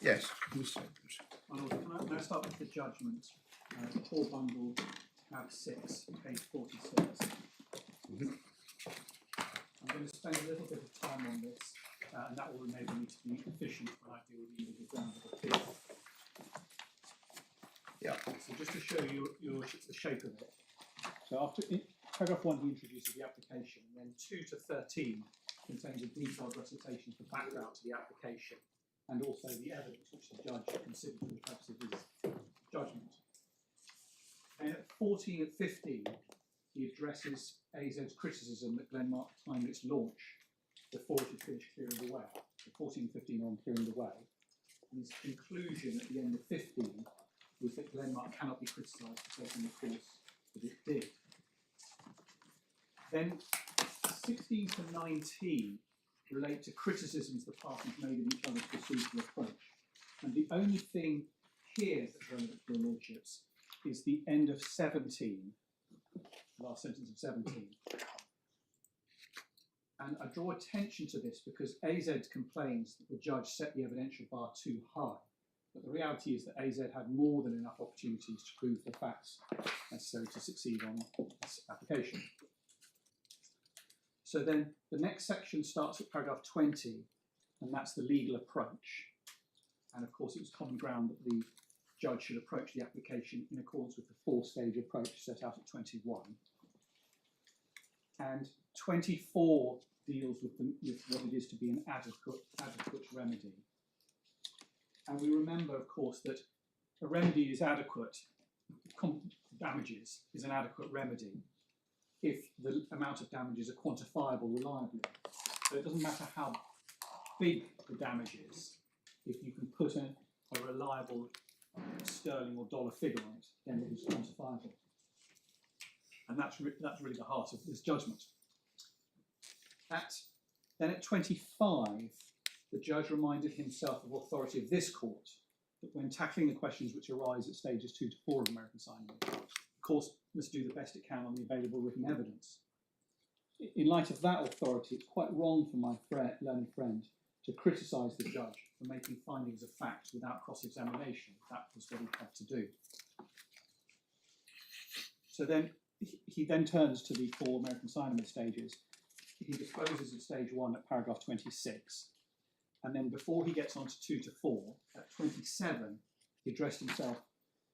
Yes, Mr. Abrams. Can I start with the judgment? The whole bundle, tab 6, page 46. I'm going to spend a little bit of time on this, and that will enable me to be efficient when I deal with the individual ground of appeal. Yeah. So just to show you the shape of it. So after paragraph 1, he introduces the application, and then 2 to 13 contains a detailed recitation of the background to the application, and also the evidence which the judge considered for the purpose of his judgment. And at 14 and 15, he addresses AZ's criticism that Glenmark timed its launch before it had finished clearing the way. So 14 and 15 on clearing the way. And his conclusion at the end of 15 was that Glenmark cannot be criticised for taking the course that it did. Then 16 to 19 relate to criticisms the parties made of each other's procedural approach. And the only thing here that's relevant to your lordships is the end of 17, last sentence of 17. And I draw attention to this because AZ complains that the judge set the evidential bar too high. But the reality is that AZ had more than enough opportunities to prove the facts necessary to succeed on this application. So then the next section starts at paragraph 20, and that's the legal approach. And of course, it was common ground that the judge should approach the application in accordance with the 4-stage approach set out at 21. And 24 deals with what it is to be an adequate remedy. And we remember, of course, that a remedy is adequate, damages is an adequate remedy if the amount of damages are quantifiable reliably. So it doesn't matter how big the damage is, if you can put a reliable sterling or dollar figure on it, then it is quantifiable. And that's really the heart of this judgment. Then at 25, the judge reminded himself of authority of this court that when tackling the questions which arise at stages 2 to 4 of American Sign Language, the court must do the best it can on the available written evidence. In light of that authority, it's quite wrong for my learned friend to criticise the judge for making findings of fact without cross-examination. That was what he had to do. So then he then turns to the 4 American Sign Language stages. He disposes of stage 1 at paragraph 26. And then before he gets on to 2 to 4, at 27, he addressed himself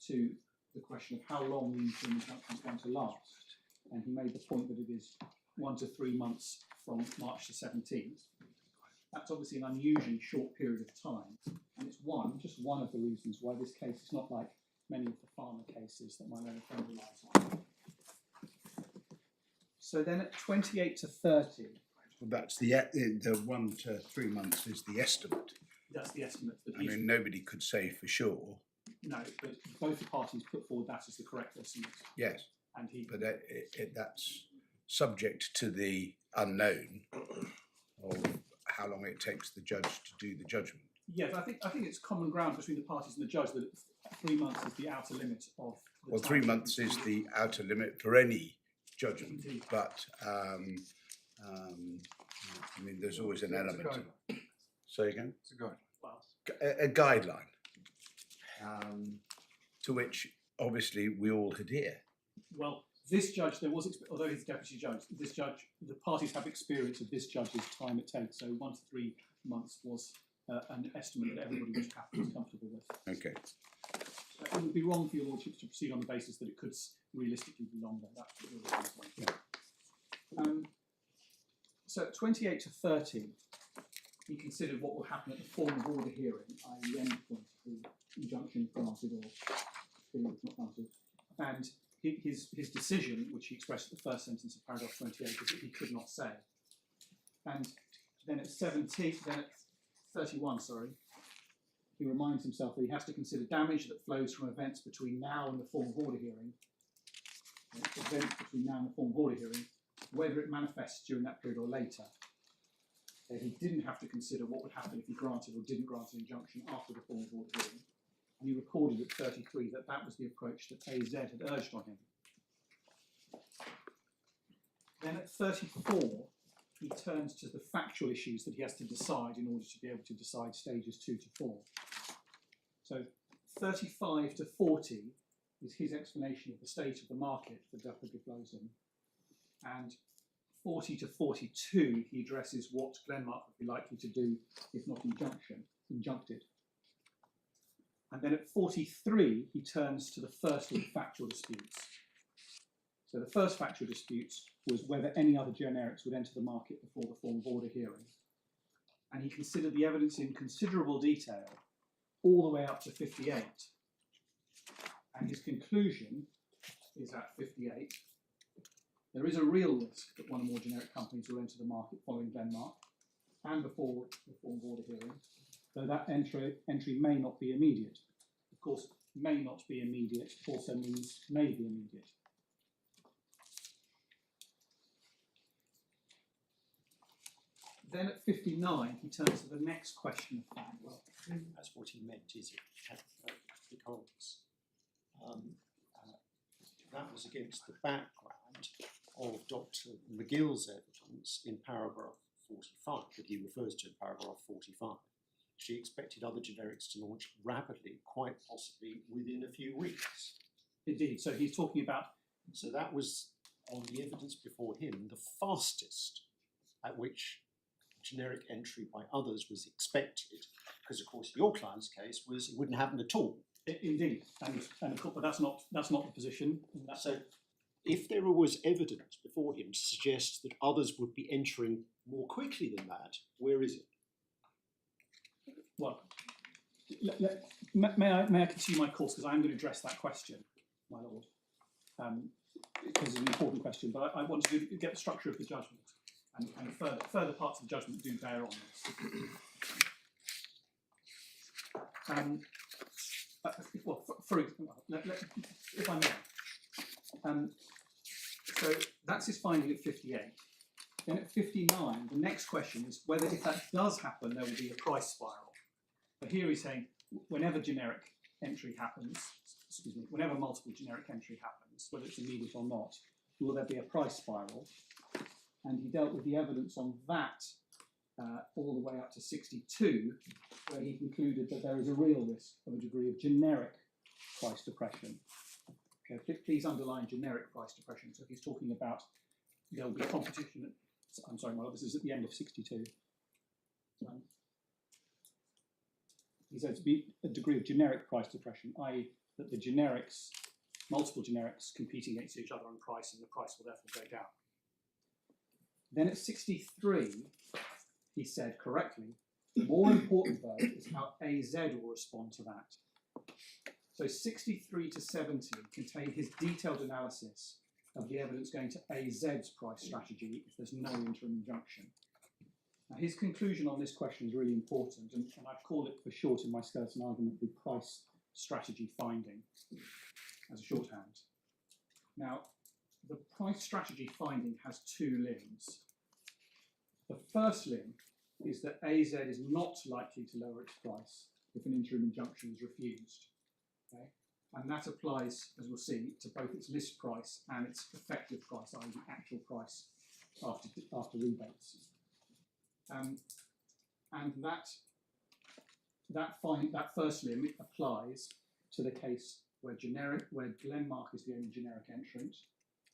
to the question of how long the interim injunction is going to last. And he made the point that it is 1 to 3 months from March the 17th. That's obviously an unusually short period of time. And it's just one of the reasons why this case is not like many of the pharma cases that my learned friend relies on. So then at 28 to 30, Well, that's the 1 to 3 months is the estimate. that's the estimate. I mean, nobody could say for sure. No, but both the parties put forward that as the correct estimate. Yes, And he, but that's subject to the unknown of how long it takes the judge to do the judgment. yes, I think it's common ground between the parties and the judge that 3 months is the outer limit of the Well, time 3 months is the outer limit for any judgment, Indeed. but I mean, there's always an element. Say again? It's a guide. Well, A guideline to which obviously we all adhere. well, this judge, although he's deputy judge, this judge, the parties have experience of this judge's time it takes. So 1 to 3 months was an estimate that everybody was comfortable with. Okay. It would be wrong for your lordship to proceed on the basis that it could realistically be longer. That's what we're saying. So at 28 to 30, he considered what will happen at the form of order hearing, i.e. the end point of the injunction granted or not granted. And his decision, which he expressed at the first sentence of paragraph 28, is that he could not say. And then at 31, he reminds himself that he has to consider damage that flows from events between now and the form of order hearing, whether it manifests during that period or later. He didn't have to consider what would happen if he granted or didn't grant an injunction after the form of order hearing. And he recorded at 33 that that was the approach that AZ had urged on him. Then at 34, he turns to the factual issues that he has to decide in order to be able to decide stages 2 to 4. So 35 to 40 is his explanation of the state of the market for dapagliflozin, and 40 to 42 he addresses what Glenmark would be likely to do if not injuncted. And then at 43 he turns to the first of the factual disputes. So the first factual dispute was whether any other generics would enter the market before the form of order hearing. And he considered the evidence in considerable detail all the way up to 58. And his conclusion is at 58. There is a real risk that one or more generic companies will enter the market following Glenmark and before the form of order hearing, though that entry may not be immediate. Of course, may not be immediate also means may be immediate. Then at 59, he turns to the next question of fact. Well, that's what he meant, is it? Because that was against the background of Dr. McGill's evidence in paragraph 45, that he refers to in paragraph 45. She expected other generics to launch rapidly, quite possibly within a few weeks. Indeed, so he's talking about... So that was, on the evidence before him, the fastest at which generic entry by others was expected, because of course your client's case was it wouldn't happen at all. Indeed, and of course, but that's not the position. So if there was evidence before him to suggest that others would be entering more quickly than that, where is it? Well, may I continue my course, because I'm going to address that question, my lord, because it's an important question, but I want to get the structure of the judgment, and further parts of the judgment do bear on this. Well, for example, if I may. So that's his finding at 58. Then at 59, the next question is whether, if that does happen, there will be a price spiral. But here he's saying whenever generic entry happens, whenever multiple generic entry happens, whether it's immediate or not, will there be a price spiral? And he dealt with the evidence on that all the way up to 62, where he concluded that there is a real risk of a degree of generic price depression. Okay, please underline generic price depression. So if he's talking about there will be competition, I'm sorry, well, this is at the end of 62. He says to be a degree of generic price depression, i.e. that the generics, multiple generics competing against each other on price, and the price will therefore go down. Then at 63, he said correctly, more important though is how AZ will respond to that. So 63 to 70 contain his detailed analysis of the evidence going to AZ's price strategy if there's no interim injunction. Now his conclusion on this question is really important, and I've called it for short in my skeleton argument the price strategy finding as a shorthand. Now, the price strategy finding has two limbs. The first limb is that AZ is not likely to lower its price if an interim injunction is refused. Okay? And that applies, as we'll see, to both its list price and its effective price, i.e. the actual price after rebates. And that first limb applies to the case where Glenmark is the only generic entrant,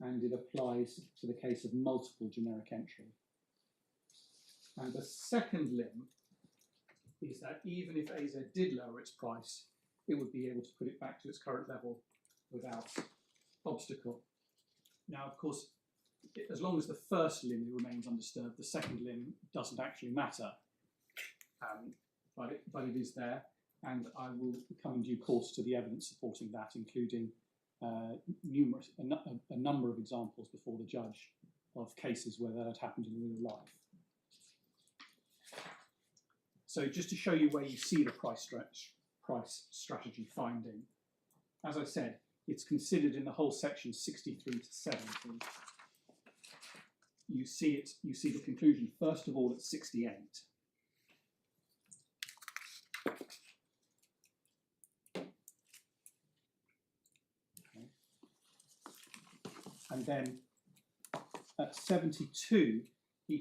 and it applies to the case of multiple generic entry. And the second limb is that even if AZ did lower its price, it would be able to put it back to its current level without obstacle. Now, of course, as long as the first limb remains undisturbed, the second limb doesn't actually matter, but it is there, and I will come in due course to the evidence supporting that, including a number of examples before the judge of cases where that had happened in real life. So just to show you where you see the price strategy finding, as I said, it's considered in the whole section 63 to 70. You see the conclusion first of all at 68. Okay. And then at 72, he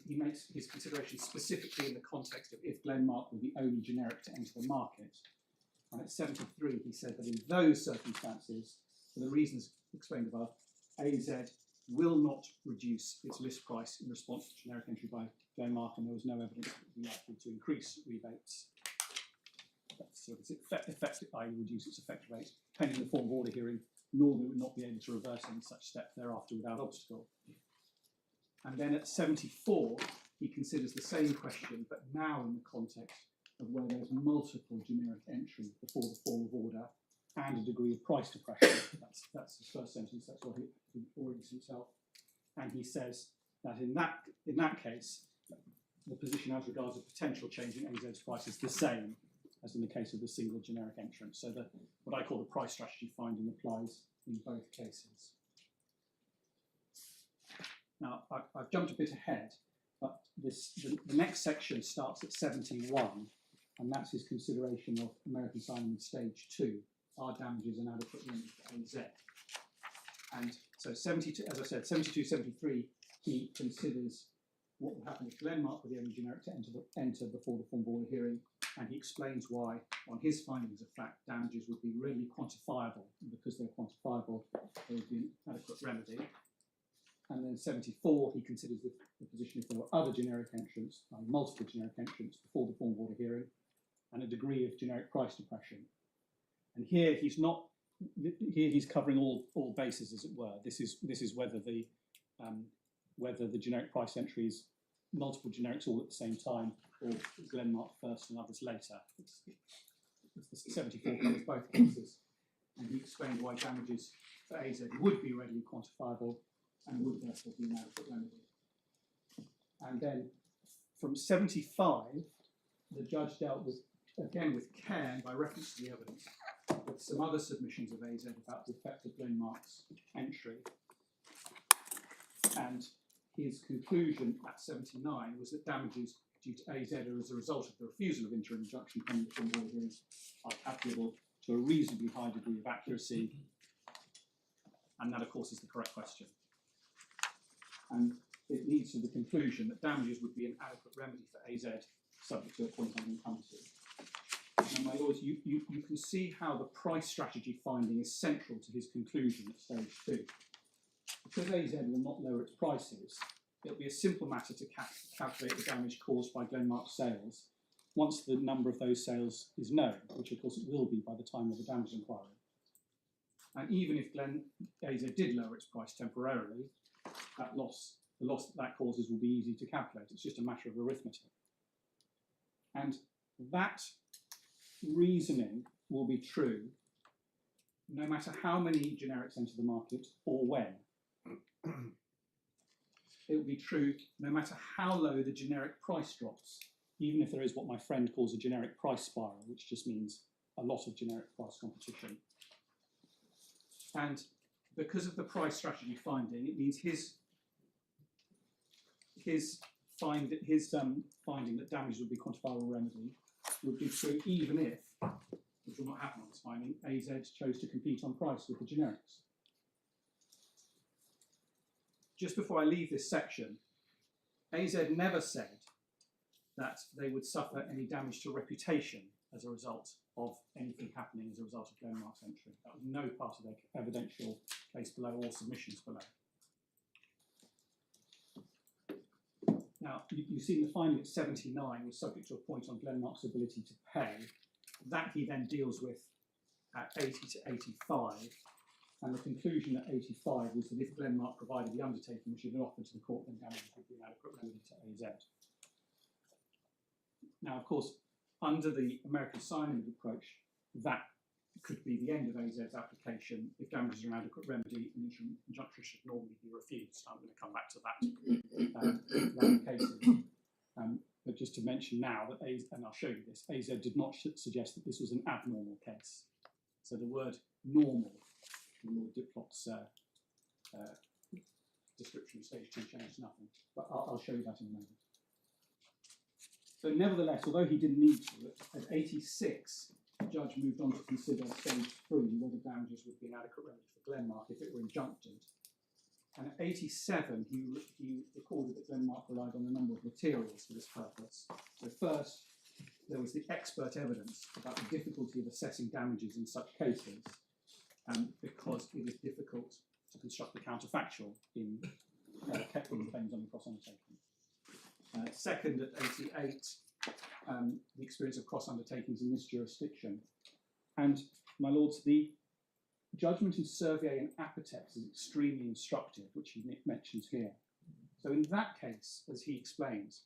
he makes his consideration specifically in the context of if Glenmark were the only generic to enter the market. And at 73, he said that in those circumstances, for the reasons explained above, AZ will not reduce its list price in response to generic entry by Glenmark, and there was no evidence that it would be likely to increase rebates. So its effect, i.e. reduce its effective rate, pending the form of order hearing, nor that it would not be able to reverse any such step thereafter without obstacle. And then at 74, he considers the same question, but now in the context of where there's multiple generic entry before the form of order and a degree of price depression. That's his first sentence, that's what he orders himself. And he says that in that case, the position as regards a potential change in AZ's price is the same as in the case of the single generic entrant. So what I call the price strategy finding applies in both cases. Now, I've jumped a bit ahead, but the next section starts at 71, and that's his consideration of American Sign in Stage 2, are damages an adequate remedy for AZ? And so 72, as I said, 72, 73, he considers what would happen if Glenmark were the only generic to enter before the form of order hearing, and he explains why, on his findings of fact, damages would be readily quantifiable, and because they're quantifiable, there would be an adequate remedy. And then 74, he considers the position if there were other generic entrants, multiple generic entrants before the form of order hearing, and a degree of generic price depression. And here he's not. Here he's covering all bases, as it were. This is whether the generic price entry is multiple generics all at the same time, or Glenmark first and others later. It's the 74 covers both cases, and he explained why damages for AZ would be readily quantifiable and would therefore be an adequate remedy. And then from 75, the judge dealt with, again with care, by reference to the evidence, with some other submissions of AZ about the effect of Glenmark's entry. And his conclusion at 79 was that damages due to AZ are as a result of the refusal of interim injunction from the form of order hearings are calculable to a reasonably high degree of accuracy. And that, of course, is the correct question. And it leads to the conclusion that damages would be an adequate remedy for AZ, subject to a point I'm going to come to. Now, my lords, you can see how the price strategy finding is central to his conclusion at stage 2. Because AZ will not lower its prices, it'll be a simple matter to calculate the damage caused by Glenmark sales once the number of those sales is known, which of course it will be by the time of the damage inquiry. And even if AZ did lower its price temporarily, the loss that causes will be easy to calculate. It's just a matter of arithmetic. And that reasoning will be true no matter how many generics enter the market or when. It will be true no matter how low the generic price drops, even if there is what my friend calls a generic price spiral, which just means a lot of generic price competition. And because of the price strategy finding, it means his finding that damage would be quantifiable remedy would be true even if, which will not happen on this finding, AZ chose to compete on price with the generics. Just before I leave this section, AZ never said that they would suffer any damage to reputation as a result of anything happening as a result of Glenmark's entry. That was no part of their evidential case below or submissions below. Now, you've seen the finding at 79 was subject to a point on Glenmark's ability to pay. That he then deals with at 80 to 85. And the conclusion at 85 was that if Glenmark provided the undertaking which had been offered to the court, then damages would be an adequate remedy to AZ. Now, of course, under the American Sign approach, that could be the end of AZ's application. If damages are an adequate remedy, an interim injunction should normally be refused. I'm going to come back to that cases. But just to mention now that and I'll show you this, AZ did not suggest that this was an abnormal case. So the word normal in Lord Diplock's description of stage 2 changed nothing. But I'll show you that in a moment. So nevertheless, although he didn't need to, at 86, the judge moved on to consider stage 3, whether damages would be an adequate remedy for Glenmark if it were injuncted. And at 87, he recorded that Glenmark relied on a number of materials for this purpose. So first, there was the expert evidence about the difficulty of assessing damages in such cases, because it is difficult to construct the counterfactual in claims on the cross-undertaking. Second, at 88, the experience of cross-undertakings in this jurisdiction. And, my lords, the judgment in Servier and Apotex is extremely instructive, which he mentions here. So in that case, as he explains,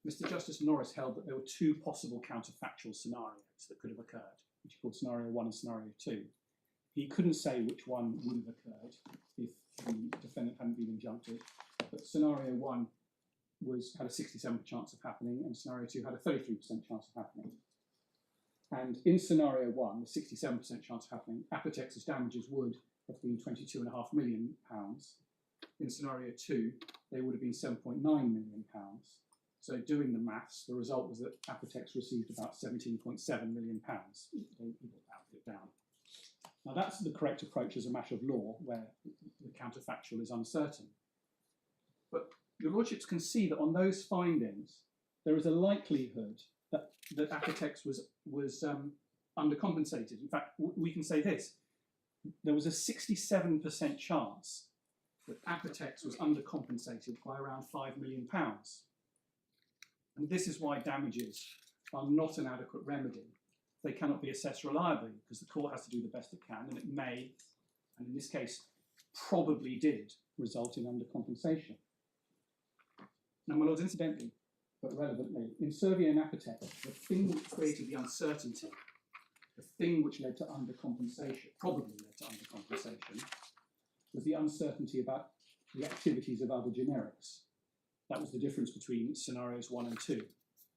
Mr. Justice Norris held that there were two possible counterfactual scenarios that could have occurred, which he called scenario 1 and scenario 2. He couldn't say which one would have occurred if the defendant hadn't been injuncted, but scenario 1 had a 67% chance of happening, and scenario 2 had a 33% chance of happening. And in scenario 1, the 67% chance of happening, Apotex's damages would have been £22.5 million. In scenario 2, they would have been £7.9 million. So doing the maths, the result was that Apotex received about £17.7 million. They rounded it down. Now that's the correct approach as a matter of law, where the counterfactual is uncertain. But your lordships can see that on those findings, there is a likelihood that Apotex was undercompensated. In fact, we can say this: there was a 67% chance that Apotex was undercompensated by around £5 million. And this is why damages are not an adequate remedy. They cannot be assessed reliably because the court has to do the best it can, and it may, and in this case, probably did result in undercompensation. Now, my lords, incidentally, but relevantly, in Servier and Apotex, the thing which created the uncertainty, the thing which led to undercompensation, probably led to undercompensation, was the uncertainty about the activities of other generics. That was the difference between scenarios 1 and 2. In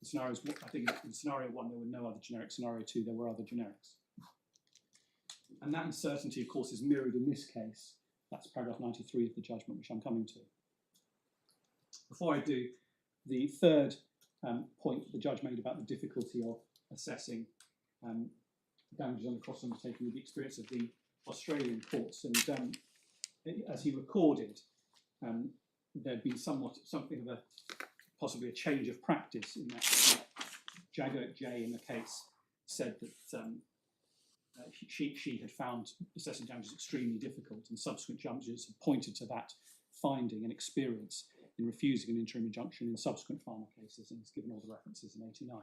scenarios, I think in scenario 1 there were no other generics, scenario 2 there were other generics. And that uncertainty, of course, is mirrored in this case. That's paragraph 93 of the judgment, which I'm coming to. Before I do, the third point the judge made about the difficulty of assessing damages on the cross-undertaking with the experience of the Australian courts. And as he recorded, there'd been something of possibly a change of practice in that Jaggert J in the case said that she had found assessing damages extremely difficult, and subsequent judges had pointed to that finding and experience in refusing an interim injunction in subsequent pharma cases, and has given all the references in 89.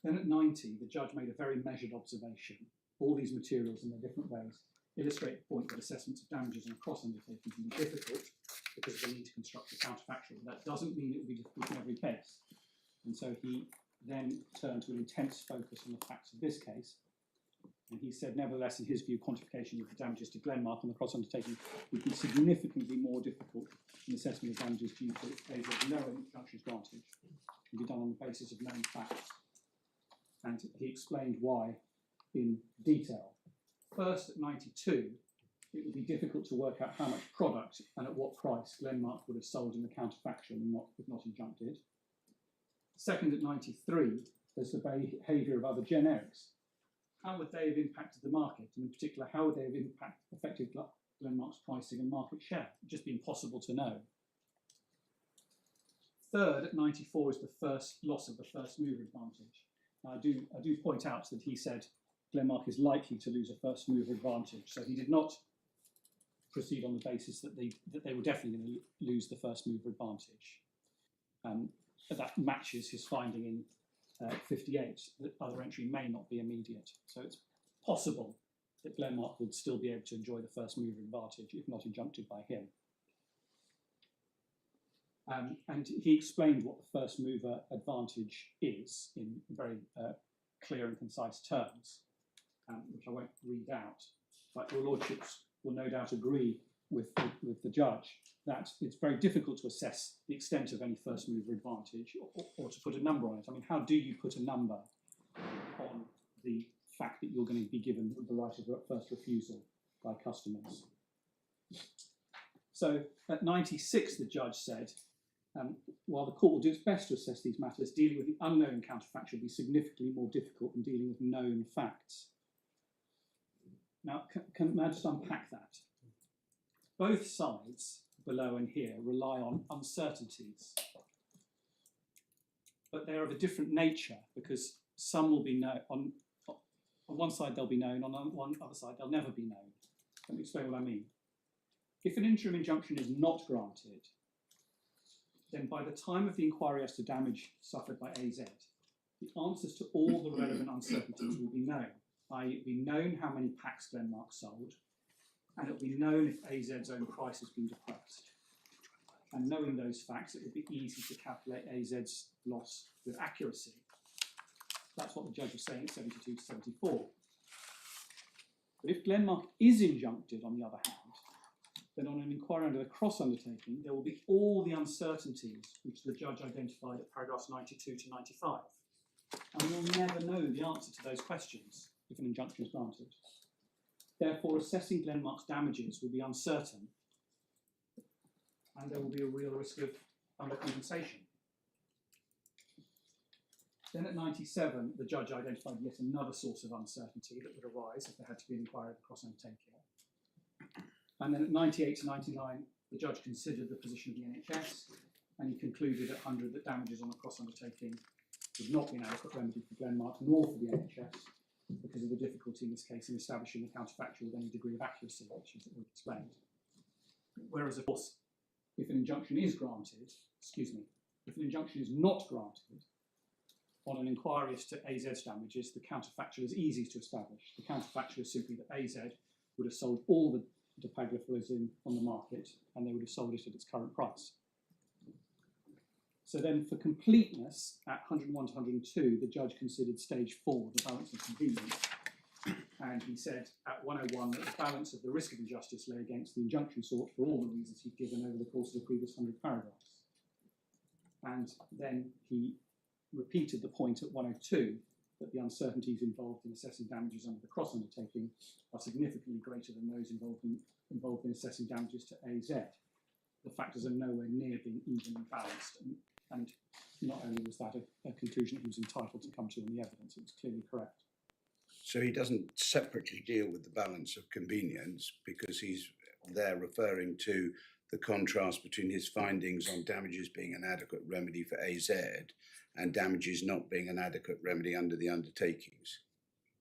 Then at 90, the judge made a very measured observation. All these materials in their different ways illustrate the point that assessments of damages on a cross-undertaking can be difficult because of the need to construct a counterfactual. That doesn't mean it will be difficult in every case. And so he then turned to an intense focus on the facts of this case. And he said, nevertheless, in his view, quantification of the damages to Glenmark on the cross-undertaking would be significantly more difficult than assessment of damages due to failure of no injunction advantage, can be done on the basis of known facts. And he explained why in detail. First, at 92, it would be difficult to work out how much product and at what price Glenmark would have sold in the counterfactual if not injuncted. Second, at 93, there's the behaviour of other generics. How would they have impacted the market? And in particular, how would they have affected Glenmark's pricing and market share? It'd just be impossible to know. Third, at 94, is the first loss of the first mover advantage. Now, I do point out that he said Glenmark is likely to lose a first mover advantage. So he did not proceed on the basis that they were definitely going to lose the first mover advantage. That matches his finding in 58, that other entry may not be immediate. So it's possible that Glenmark would still be able to enjoy the first mover advantage if not injuncted by him. And he explained what the first mover advantage is in very clear and concise terms, which I won't read out. But your lordships will no doubt agree with the judge that it's very difficult to assess the extent of any first mover advantage or to put a number on it. I mean, how do you put a number on the fact that you're going to be given the right of first refusal by customers? So at 96, the judge said, while the court will do its best to assess these matters, dealing with the unknown counterfactual will be significantly more difficult than dealing with known facts. Now, can I just unpack that? both sides, below and here, rely on uncertainties. But they're of a different nature because some will be known, on one side they'll be known, on one other side they'll never be known. Let me explain what I mean. If an interim injunction is not granted, then by the time of the inquiry as to damage suffered by AZ, the answers to all the relevant uncertainties will be known, i.e. it will be known how many packs Glenmark sold, and it will be known if AZ's own price has been depressed. And knowing those facts, it would be easy to calculate AZ's loss with accuracy. That's what the judge was saying at 72 to 74. But if Glenmark is injuncted, on the other hand, then on an inquiry under the cross-undertaking, there will be all the uncertainties which the judge identified at paragraphs 92 to 95. And we'll never know the answer to those questions if an injunction is granted. Therefore, assessing Glenmark's damages will be uncertain, and there will be a real risk of undercompensation. Then at 97, the judge identified yet another source of uncertainty that would arise if there had to be an inquiry at the cross-undertaking. And then at 98 to 99, the judge considered the position of the NHS, and he concluded at 100 that damages on a cross-undertaking would not be an adequate remedy for Glenmark nor for the NHS because of the difficulty in this case in establishing the counterfactual with any degree of accuracy, which is what we explained. Whereas, of course, if an injunction is granted, if an injunction is not granted, on an inquiry as to AZ's damages, the counterfactual is easy to establish. The counterfactual is simply that AZ would have sold all the dapagliflozin on the market, and they would have sold it at its current price. So then, for completeness, at 101 to 102, the judge considered stage 4, the balance of convenience, and he said at 101 that the balance of the risk of injustice lay against the injunction sought for all the reasons he'd given over the course of the previous 100 paragraphs. And then he repeated the point at 102 that the uncertainties involved in assessing damages under the cross-undertaking are significantly greater than those involved in assessing damages to AZ. The factors are nowhere near being evenly balanced, and not only was that a conclusion he was entitled to come to in the evidence, it was clearly correct. So he doesn't separately deal with the balance of convenience because he's there referring to the contrast between his findings on damages being an adequate remedy for AZ and damages not being an adequate remedy under the undertakings.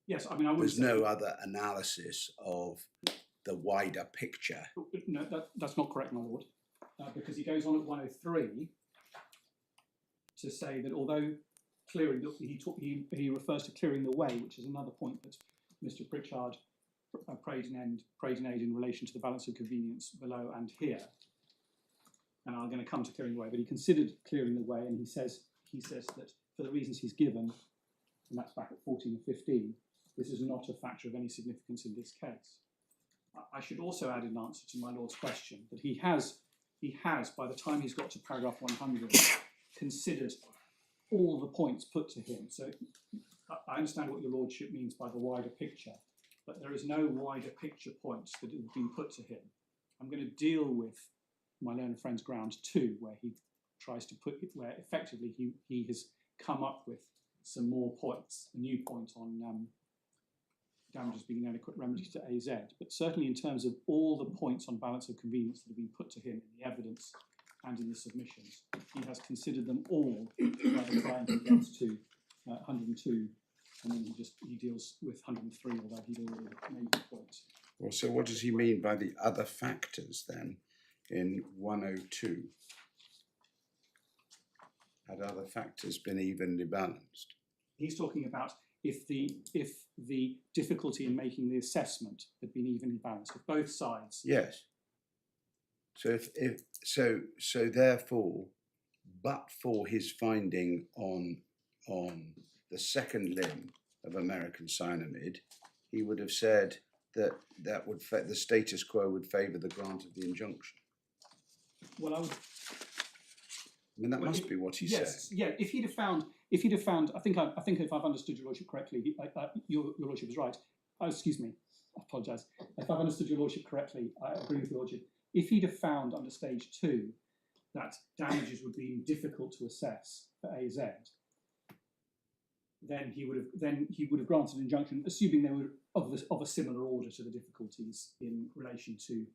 Yes, I mean, I would. There's no other analysis of the wider picture. No, that's not correct, my lord, because he goes on at 103 to say that although clearing, he refers to clearing the way, which is another point that Mr. Pritchard prayed in aid in relation to the balance of convenience below and here. And I'm going to come to clearing the way, but he considered clearing the way, and he says that for the reasons he's given, and that's back at 14 and 15, this is not a factor of any significance in this case. I should also add in answer to my lord's question that he has, by the time he's got to paragraph 100, considered all the points put to him. So I understand what your lordship means by the wider picture, but there is no wider picture points that have been put to him. I'm going to deal with my learned friend's ground 2, where he tries to put it, where effectively he has come up with some more points, a new point on damages being an adequate remedy to AZ. But certainly in terms of all the points on balance of convenience that have been put to him in the evidence and in the submissions, he has considered them all by the time he gets to 102, and then he deals with 103, although he'd already made the points. Well, so what does he mean by the other factors then in 102? Had other factors been evenly balanced? He's talking about if the difficulty in making the assessment had been evenly balanced, if both sides. Yes. So so therefore, but for his finding on the second limb of American cyanamide, he would have said that the status quo would favour the grant of the injunction. Well, I mean, that must be what he said. Yeah. If he'd have found, I think if I've understood your lordship correctly, your lordship is right. Oh, excuse me, I apologise. If I've understood your lordship correctly, I agree with your lordship. If he'd have found under stage 2 that damages would be difficult to assess for AZ, then he would have granted an injunction, assuming they were of a similar order to the difficulties in relation to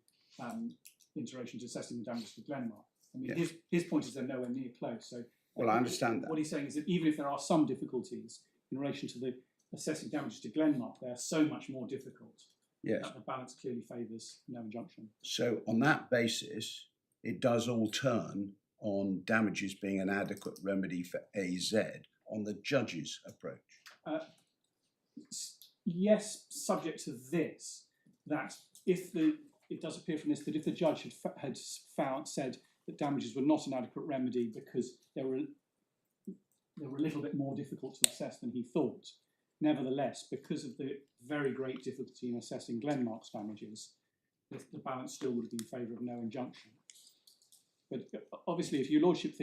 iterations assessing the damages for Glenmark. I mean, Yeah. his point is they're nowhere near close. So, Well, I understand that. What he's saying is that even if there are some difficulties in relation to the assessing damages to Glenmark, they are so much more difficult Yes. that the balance clearly favours no injunction. So on that basis, it does all turn on damages being an adequate remedy for AZ on the judge's approach. Yes, subject to this, that if it does appear from this that if the judge had said that damages were not an adequate remedy because they were a little bit more difficult to assess than he thought, nevertheless, because of the very great difficulty in assessing Glenmark's damages, the balance still would have been in favour of no injunction. But obviously, if your lordship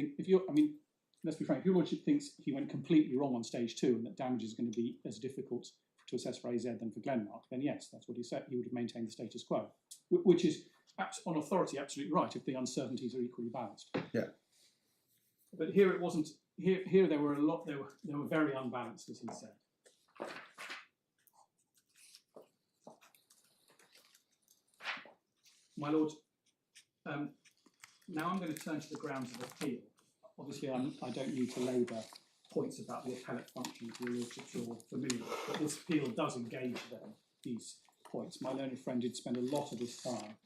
let's be frank, if your lordship thinks he went completely wrong on stage 2 and that damage is going to be as difficult to assess for AZ than for Glenmark, then yes, that's what he said. He would have maintained the status quo, which is on authority absolutely right if the uncertainties are equally balanced. Yeah. But here it wasn't. Here there were a lot. They were very unbalanced, as he said. My lord, now I'm going to turn to the grounds of appeal. Obviously, I don't need to labour points about the appellate function for your lordships you're familiar with, but this appeal does engage them, these points. My learned friend did spend a lot of his time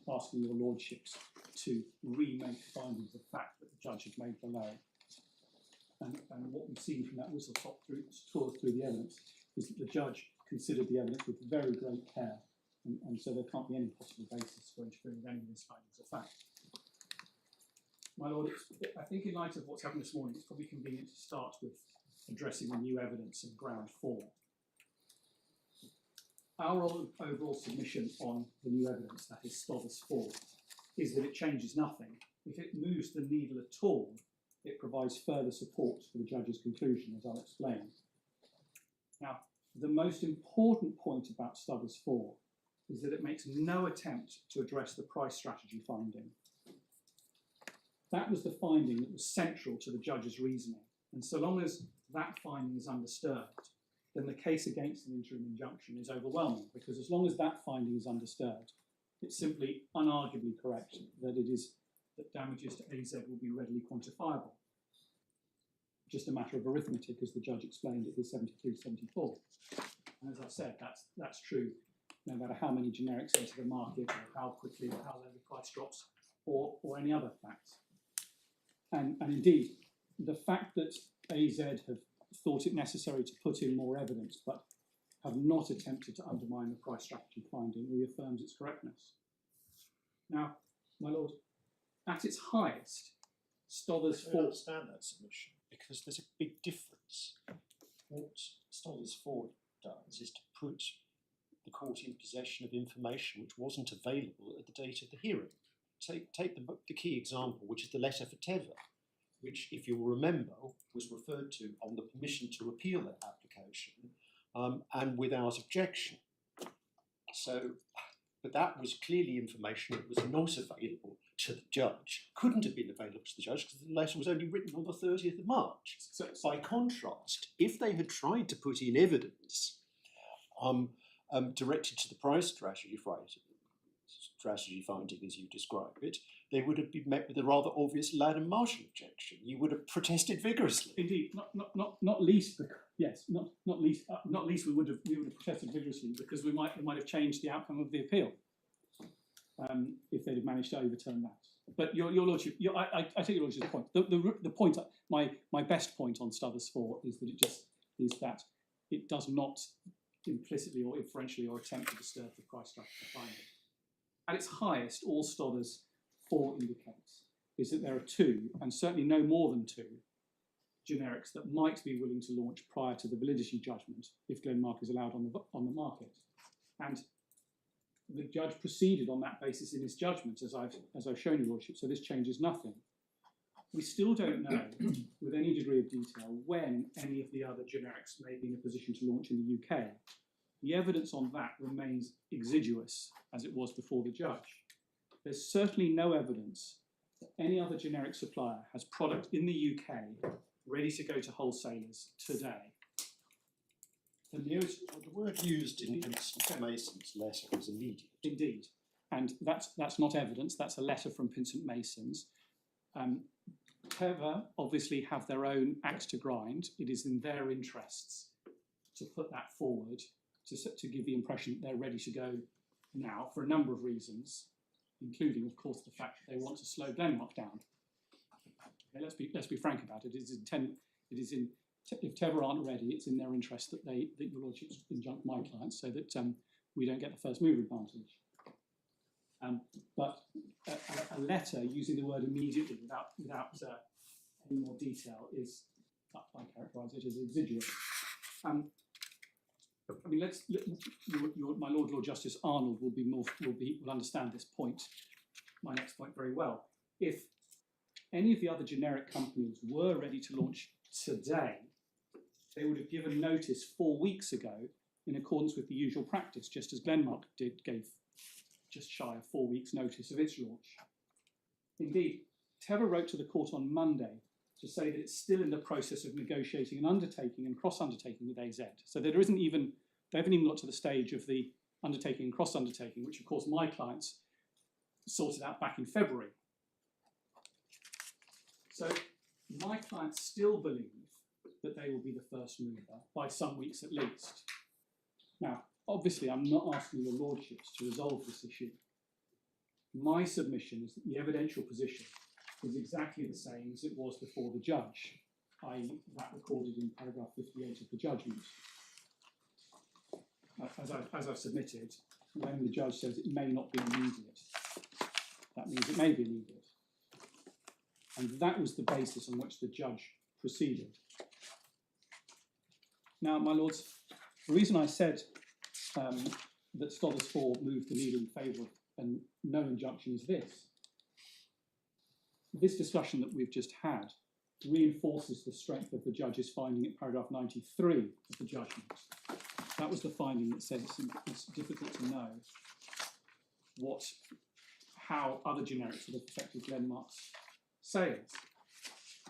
asking your lordships to remake findings of fact that the judge had made below. And what we've seen from that whistle-stop tour through the evidence is that the judge considered the evidence with very great care, and so there can't be any possible basis for interfering with any of these findings of fact. My lord, I think in light of what's happened this morning, it's probably convenient to start with addressing the new evidence in ground 4. Our overall submission on the new evidence, that is Stothers 4, is that it changes nothing. If it moves the needle at all, it provides further support for the judge's conclusion, as I'll explain. Now, the most important point about Stothers 4 is that it makes no attempt to address the price strategy finding. That was the finding that was central to the judge's reasoning, and so long as that finding is undisturbed, then the case against an interim injunction is overwhelming, because as long as that finding is undisturbed, it's simply unarguably correct that that damages to AZ will be readily quantifiable. Just a matter of arithmetic, as the judge explained at his 73-74. And as I said, that's true no matter how many generics enter the market, or how quickly or how low the price drops, or any other facts. And indeed, the fact that AZ have thought it necessary to put in more evidence, but have not attempted to undermine the price strategy finding, reaffirms its correctness. Now, my lord, at its highest, Stothers 4... I don't understand that submission, because there's a big difference. What Stothers 4 does is to put the court in possession of information which wasn't available at the date of the hearing. Take the key example, which is the letter for Teva, which, if you'll remember, was referred to on the permission to appeal that application, and without objection. So, but that was clearly information that was not available to the judge, couldn't have been available to the judge because the letter was only written on the 30th of March. So, by contrast, if they had tried to put in evidence directed to the price strategy finding, as you describe it, they would have been met with a rather obvious Ladder Marshall objection. You would have protested vigorously. Indeed, not least. Yes, not least we would have protested vigorously because we might have changed the outcome of the appeal if they'd have managed to overturn that. But your lordship, I take your lordship's point. The point, my best point on Stothers 4 is that it does not implicitly or inferentially or attempt to disturb the price structure finding. At its highest, all Stothers 4 indicates is that there are 2, and certainly no more than 2, generics that might be willing to launch prior to the validity judgment if Glenmark is allowed on the market. And the judge proceeded on that basis in his judgment, as I've shown you, lordship, so this changes nothing. We still don't know with any degree of detail when any of the other generics may be in a position to launch in the UK. The evidence on that remains exiguous, as it was before the judge. There's certainly no evidence that any other generic supplier has product in the UK ready to go to wholesalers today. The nearest... The word used in Mason's letter was immediate. Indeed. and that's not evidence. That's a letter from Pinsent Masons. Teva obviously have their own axe to grind. It is in their interests to put that forward, to give the impression that they're ready to go now for a number of reasons, including, of course, the fact that they want to slow Glenmark down. Okay, let's be frank about it. If Teva aren't ready, it's in their interest that your lordship injunct my clients so that we don't get the first mover advantage. But a letter using the word immediately without any more detail is, I characterise it as exiguous. I mean, my Lord Justice Arnold will understand this point, my next point, very well. If any of the other generic companies were ready to launch today, they would have given notice 4 weeks ago in accordance with the usual practice, just as Glenmark gave just shy of 4 weeks' notice of its launch. Indeed, Teva wrote to the court on Monday to say that it's still in the process of negotiating an undertaking and cross-undertaking with AZ. So they haven't even got to the stage of the undertaking and cross-undertaking, which of course my clients sorted out back in February. So my clients still believe that they will be the first mover by some weeks at least. Now, obviously, I'm not asking your lordships to resolve this issue. My submission is that the evidential position is exactly the same as it was before the judge, i.e. that recorded in paragraph 58 of the judgment. As I've submitted, when the judge says it may not be immediate, that means it may be immediate. And that was the basis on which the judge proceeded. Now, my lords, the reason I said that Stodders 4 moved the needle in favour of and no injunction is this. This discussion that we've just had reinforces the strength of the judge's finding in paragraph 93 of the judgment. That was the finding that said it's difficult to know how other generics would have affected Glenmark's sales.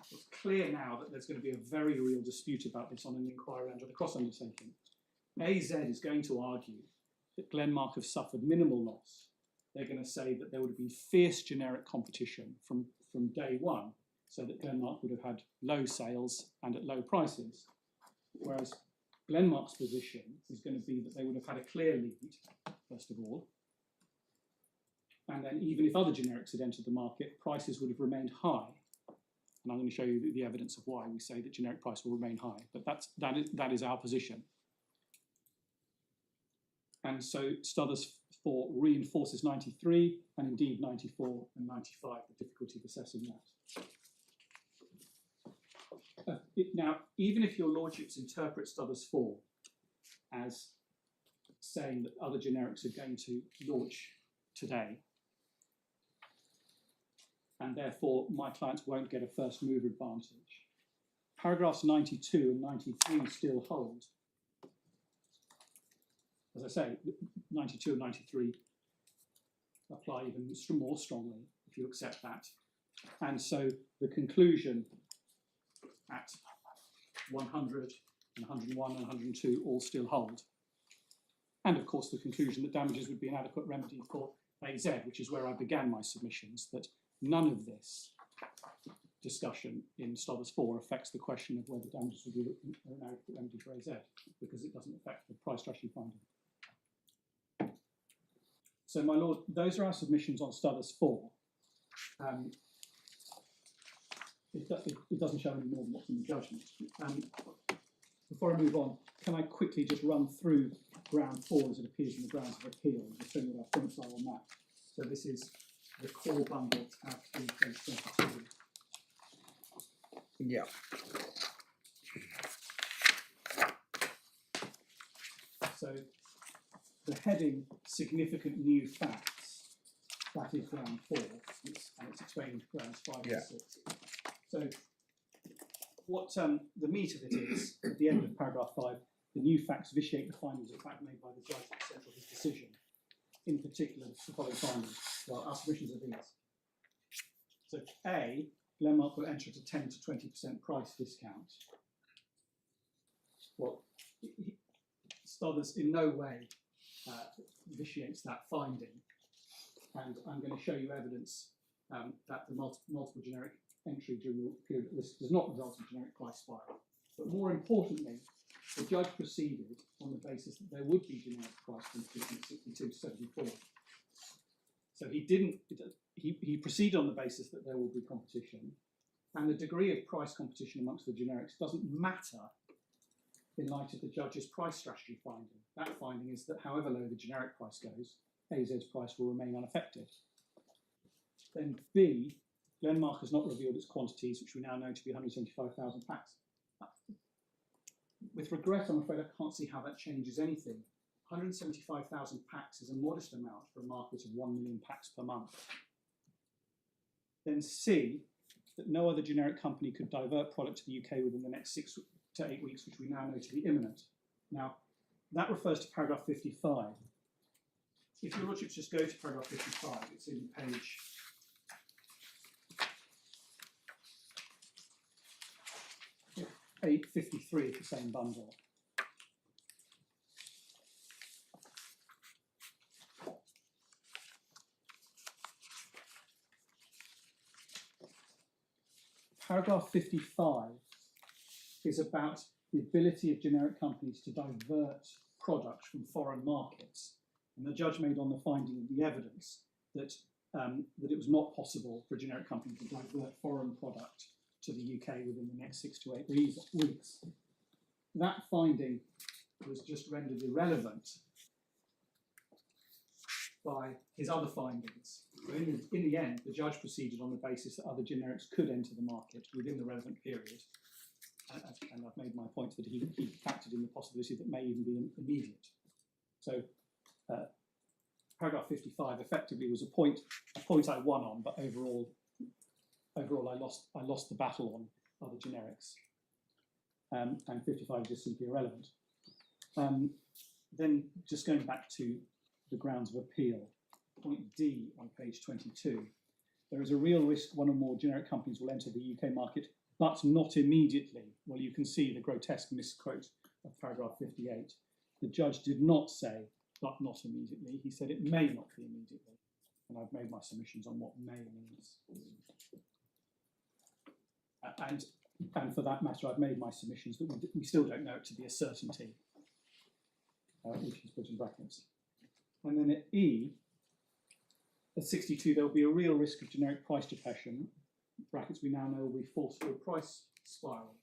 It's clear now that there's going to be a very real dispute about this on an inquiry under the cross-undertaking. AZ is going to argue that Glenmark have suffered minimal loss. They're going to say that there would have been fierce generic competition from day one, so that Glenmark would have had low sales and at low prices. Whereas Glenmark's position is going to be that they would have had a clear lead, first of all. And then even if other generics had entered the market, prices would have remained high. And I'm going to show you the evidence of why we say that generic price will remain high. But that is our position. And so Stodders 4 reinforces 93, and indeed 94 and 95, the difficulty of assessing that. Now, even if your lordships interpret Stodders 4 as saying that other generics are going to launch today, and therefore my clients won't get a first mover advantage, paragraphs 92 and 93 still hold. As I say, 92 and 93 apply even more strongly if you accept that. And so the conclusion at 100 and 101 and 102 all still hold. And of course the conclusion that damages would be an adequate remedy for AZ, which is where I began my submissions, that none of this discussion in Stodders 4 affects the question of whether damages would be an adequate remedy for AZ, because it doesn't affect the price strategy finding. So, my lord, those are our submissions on Stodders 4. It doesn't show any more than what's in the judgment. Before I move on, can I quickly just run through ground 4 as it appears in the grounds of appeal and just show you what our points are on that. So this is the core bundle out in page 22. Yeah. So the heading, significant new facts, that is ground 4, and it's explained in grounds 5 and 6. So what the meat of it is, at the end of paragraph 5, the new facts vitiate the findings of fact made by the judge at the centre of his decision. In particular, the following findings. Well, our submissions are these. So A, Glenmark will enter at a 10 to 20% price discount. Well, Stodders in no way vitiates that finding. and I'm going to show you evidence that the multiple generic entry during the period at risk does not result in generic price spiral. But more importantly, the judge proceeded on the basis that there would be generic price competition at 62 to 74. So he proceeded on the basis that there will be competition, and the degree of price competition amongst the generics doesn't matter in light of the judge's price strategy finding. That finding is that however low the generic price goes, AZ's price will remain unaffected. Then B, Glenmark has not revealed its quantities, which we now know to be 175,000 packs. With regret, I'm afraid I can't see how that changes anything. 175,000 packs is a modest amount for a market of 1 million packs per month. Then C, that no other generic company could divert product to the UK within the next 6 to 8 weeks, which we now know to be imminent. Now, that refers to paragraph 55. If your lordships just go to paragraph 55, it's in page 853 of the same bundle. Paragraph 55 is about the ability of generic companies to divert products from foreign markets. And the judge made on the finding of the evidence that, that it was not possible for a generic company to divert foreign product to the UK within the next 6 to 8 weeks. That finding was just rendered irrelevant by his other findings. In the end, the judge proceeded on the basis that other generics could enter the market within the relevant period. And I've made my point that he factored in the possibility that may even be immediate. So paragraph 55 effectively was a point I won on, but overall I lost the battle on other generics. And 55 is just simply irrelevant. Then just going back to the grounds of appeal, point D on page 22, there is a real risk one or more generic companies will enter the UK market, but not immediately. Well, you can see the grotesque misquote of paragraph 58. The judge did not say, but not immediately. He said it may not be immediately. And I've made my submissions on what may means. And for that matter, I've made my submissions that we still don't know it to be a certainty, which is put in brackets. And then at E, at 62, there will be a real risk of generic price depression. Brackets we now know will be forced to a price spiral.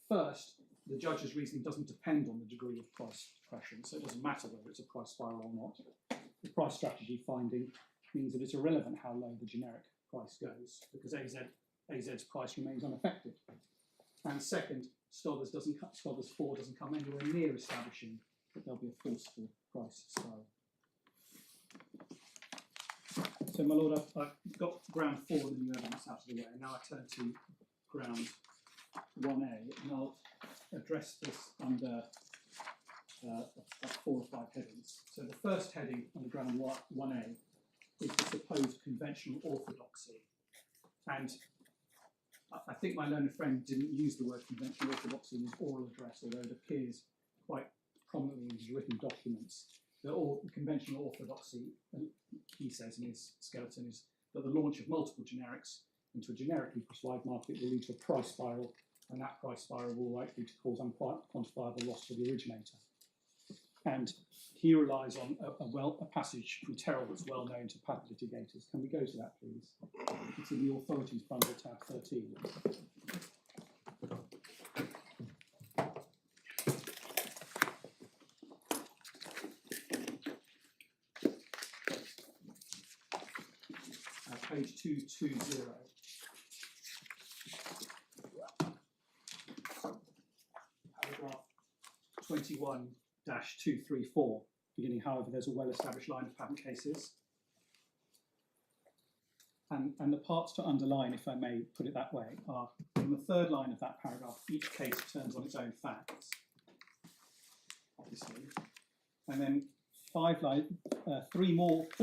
First, the judge's reasoning doesn't depend on the degree of price depression, so it doesn't matter whether it's a price spiral or not. The price strategy finding means that it's irrelevant how low the generic price goes, because AZ's price remains unaffected. And second, Stodders 4 doesn't come anywhere near establishing that there'll be a forceful price spiral. So, my lord, I've got ground 4 in the new evidence out of the way, and now I turn to ground 1A, and I'll address this under 4 or 5 headings. So the first heading under ground 1A is the supposed conventional orthodoxy. And I think my learned friend didn't use the word conventional orthodoxy in his oral address, although it appears quite prominently in his written documents. The conventional orthodoxy, he says in his skeleton, is that the launch of multiple generics into a generically prescribed market will lead to a price spiral, and that price spiral will likely to cause unquantifiable loss to the originator. And he relies on a passage from Terrell that's well known to patent litigators. Can we go to that, please? It's in the Authorities Bundle, tab 13. Page 220. Paragraph 21-234, beginning, however, there's a well-established line of patent cases. And the parts to underline, if I may put it that way, are in the third line of that paragraph, each case turns on its own facts, obviously. And then 4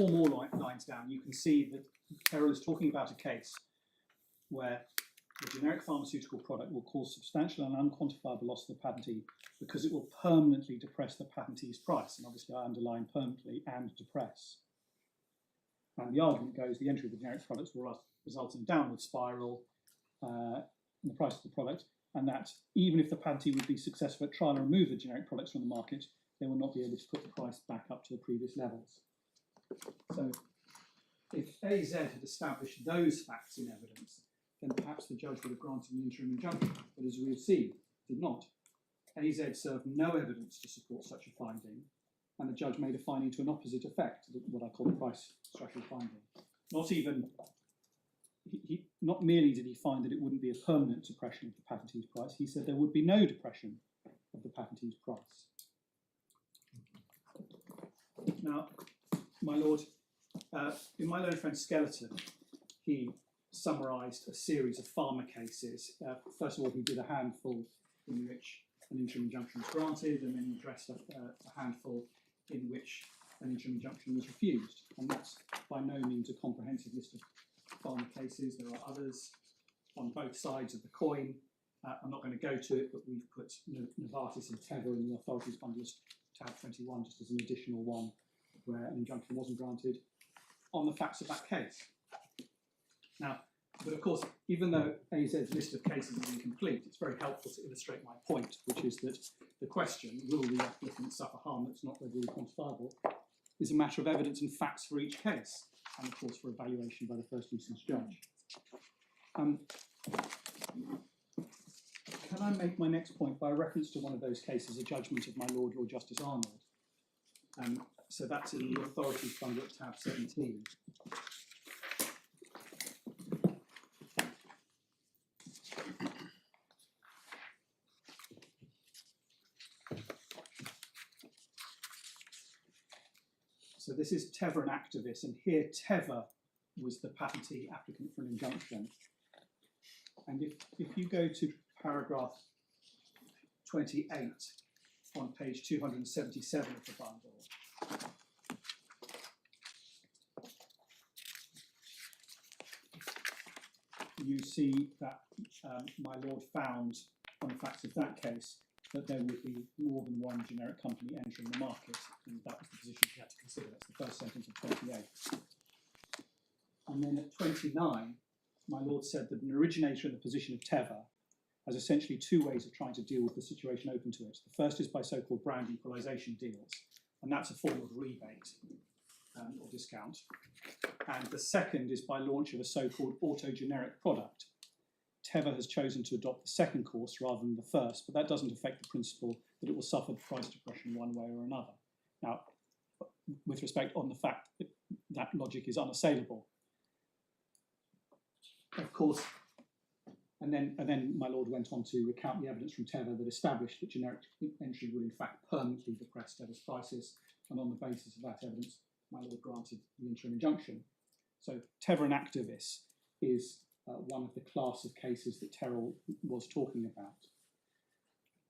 more lines down, you can see that Terrell is talking about a case where the generic pharmaceutical product will cause substantial and unquantifiable loss to the patentee because it will permanently depress the patentee's price. And obviously I underline permanently and depress. And the argument goes the entry of the generic products will result in a downward spiral in the price of the product, and that even if the patentee would be successful at trying to remove the generic products from the market, they will not be able to put the price back up to the previous levels. So if AZ had established those facts in evidence, then perhaps the judge would have granted an interim injunction, but as we have seen, did not. AZ served no evidence to support such a finding, and the judge made a finding to an opposite effect, what I call the price structural finding. Not merely did he find that it wouldn't be a permanent depression of the patentee's price, he said there would be no depression of the patentee's price. Now, my lord, in my learned friend Skeleton, he summarised a series of pharma cases. First of all, he did a handful in which an interim injunction was granted, and then he addressed a handful in which an interim injunction was refused. And that's by no means a comprehensive list of pharma cases. There are others on both sides of the coin. I'm not going to go to it, but we've put Novartis and Teva in the authorities bundle as tab 21, just as an additional one where an injunction wasn't granted on the facts of that case. Now, but of course, even though AZ's list of cases is incomplete, it's very helpful to illustrate my point, which is that the question, will the applicant suffer harm that's not readily quantifiable, is a matter of evidence and facts for each case, and of course for evaluation by the first instance judge. Can I make my next point by reference to one of those cases, a judgment of my Lord Lord Justice Arnold? So that's in the authorities bundle at tab 17. So this is Teva and Actavis, and here Teva was the patentee applicant for an injunction. And if you go to paragraph 28 on page 277 of the bundle, you see that my lord found on the facts of that case that there would be more than one generic company entering the market, and that was the position he had to consider. That's the first sentence of 28. And then at 29, my lord said that an originator in the position of Teva has essentially two ways of trying to deal with the situation open to it. The first is by so-called brand equalisation deals, and that's a form of rebate or discount. And the second is by launch of a so-called auto-generic product. Teva has chosen to adopt the second course rather than the first, but that doesn't affect the principle that it will suffer price depression one way or another. Now, with respect on the fact that that logic is unassailable, of course, and then my lord went on to recount the evidence from Teva that established that generic entry would in fact permanently depress Teva's prices, and on the basis of that evidence, my lord granted the interim injunction. So Teva and Actavis is one of the class of cases that Terrell was talking about.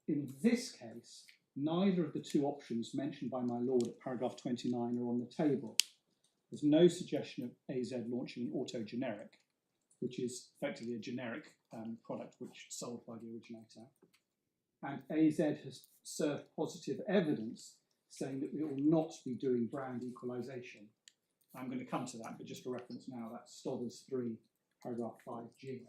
In this case, neither of the two options mentioned by my lord at paragraph 29 are on the table. There's no suggestion of AZ launching an auto-generic, which is effectively a generic product which is sold by the originator. And AZ has served positive evidence saying that it will not be doing brand equalisation. I'm going to come to that, but just for reference now, that's Stodders 3, paragraph 5G.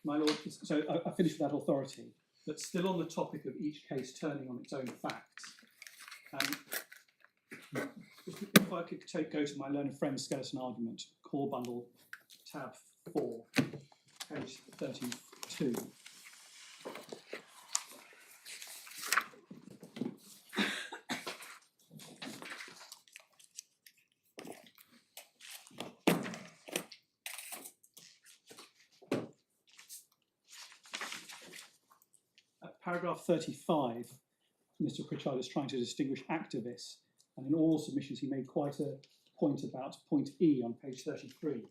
My lord, so I finished with that authority, but still on the topic of each case turning on its own facts. If I could go to my learned friend skeleton argument, core bundle, tab 4, page 32. At paragraph 35, Mr. Pritchard is trying to distinguish activists, and in all submissions he made quite a point about point E on page 33.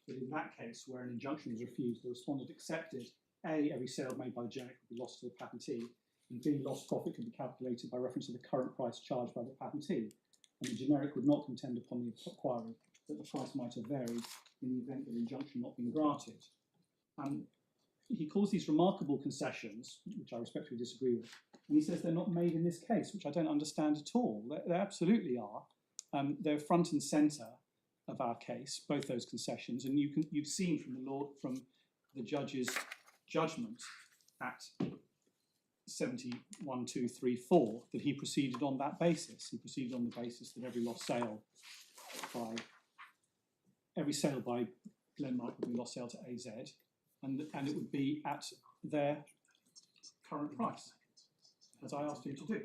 That in that case, where an injunction was refused, the respondent accepted A, every sale made by the generic would be lost to the patentee, and B, lost profit can be calculated by reference to the current price charged by the patentee, and the generic would not contend upon the inquiry that the price might have varied in the event of injunction not being granted. He calls these remarkable concessions, which I respectfully disagree with, and he says they're not made in this case, which I don't understand at all. They absolutely are. They're front and centre of our case, both those concessions, and you've seen from the judge's judgment at 71.234 that he proceeded on that basis. He proceeded on the basis that every sale by Glenmark would be lost sale to AZ, and it would be at their current price, as I asked him to do.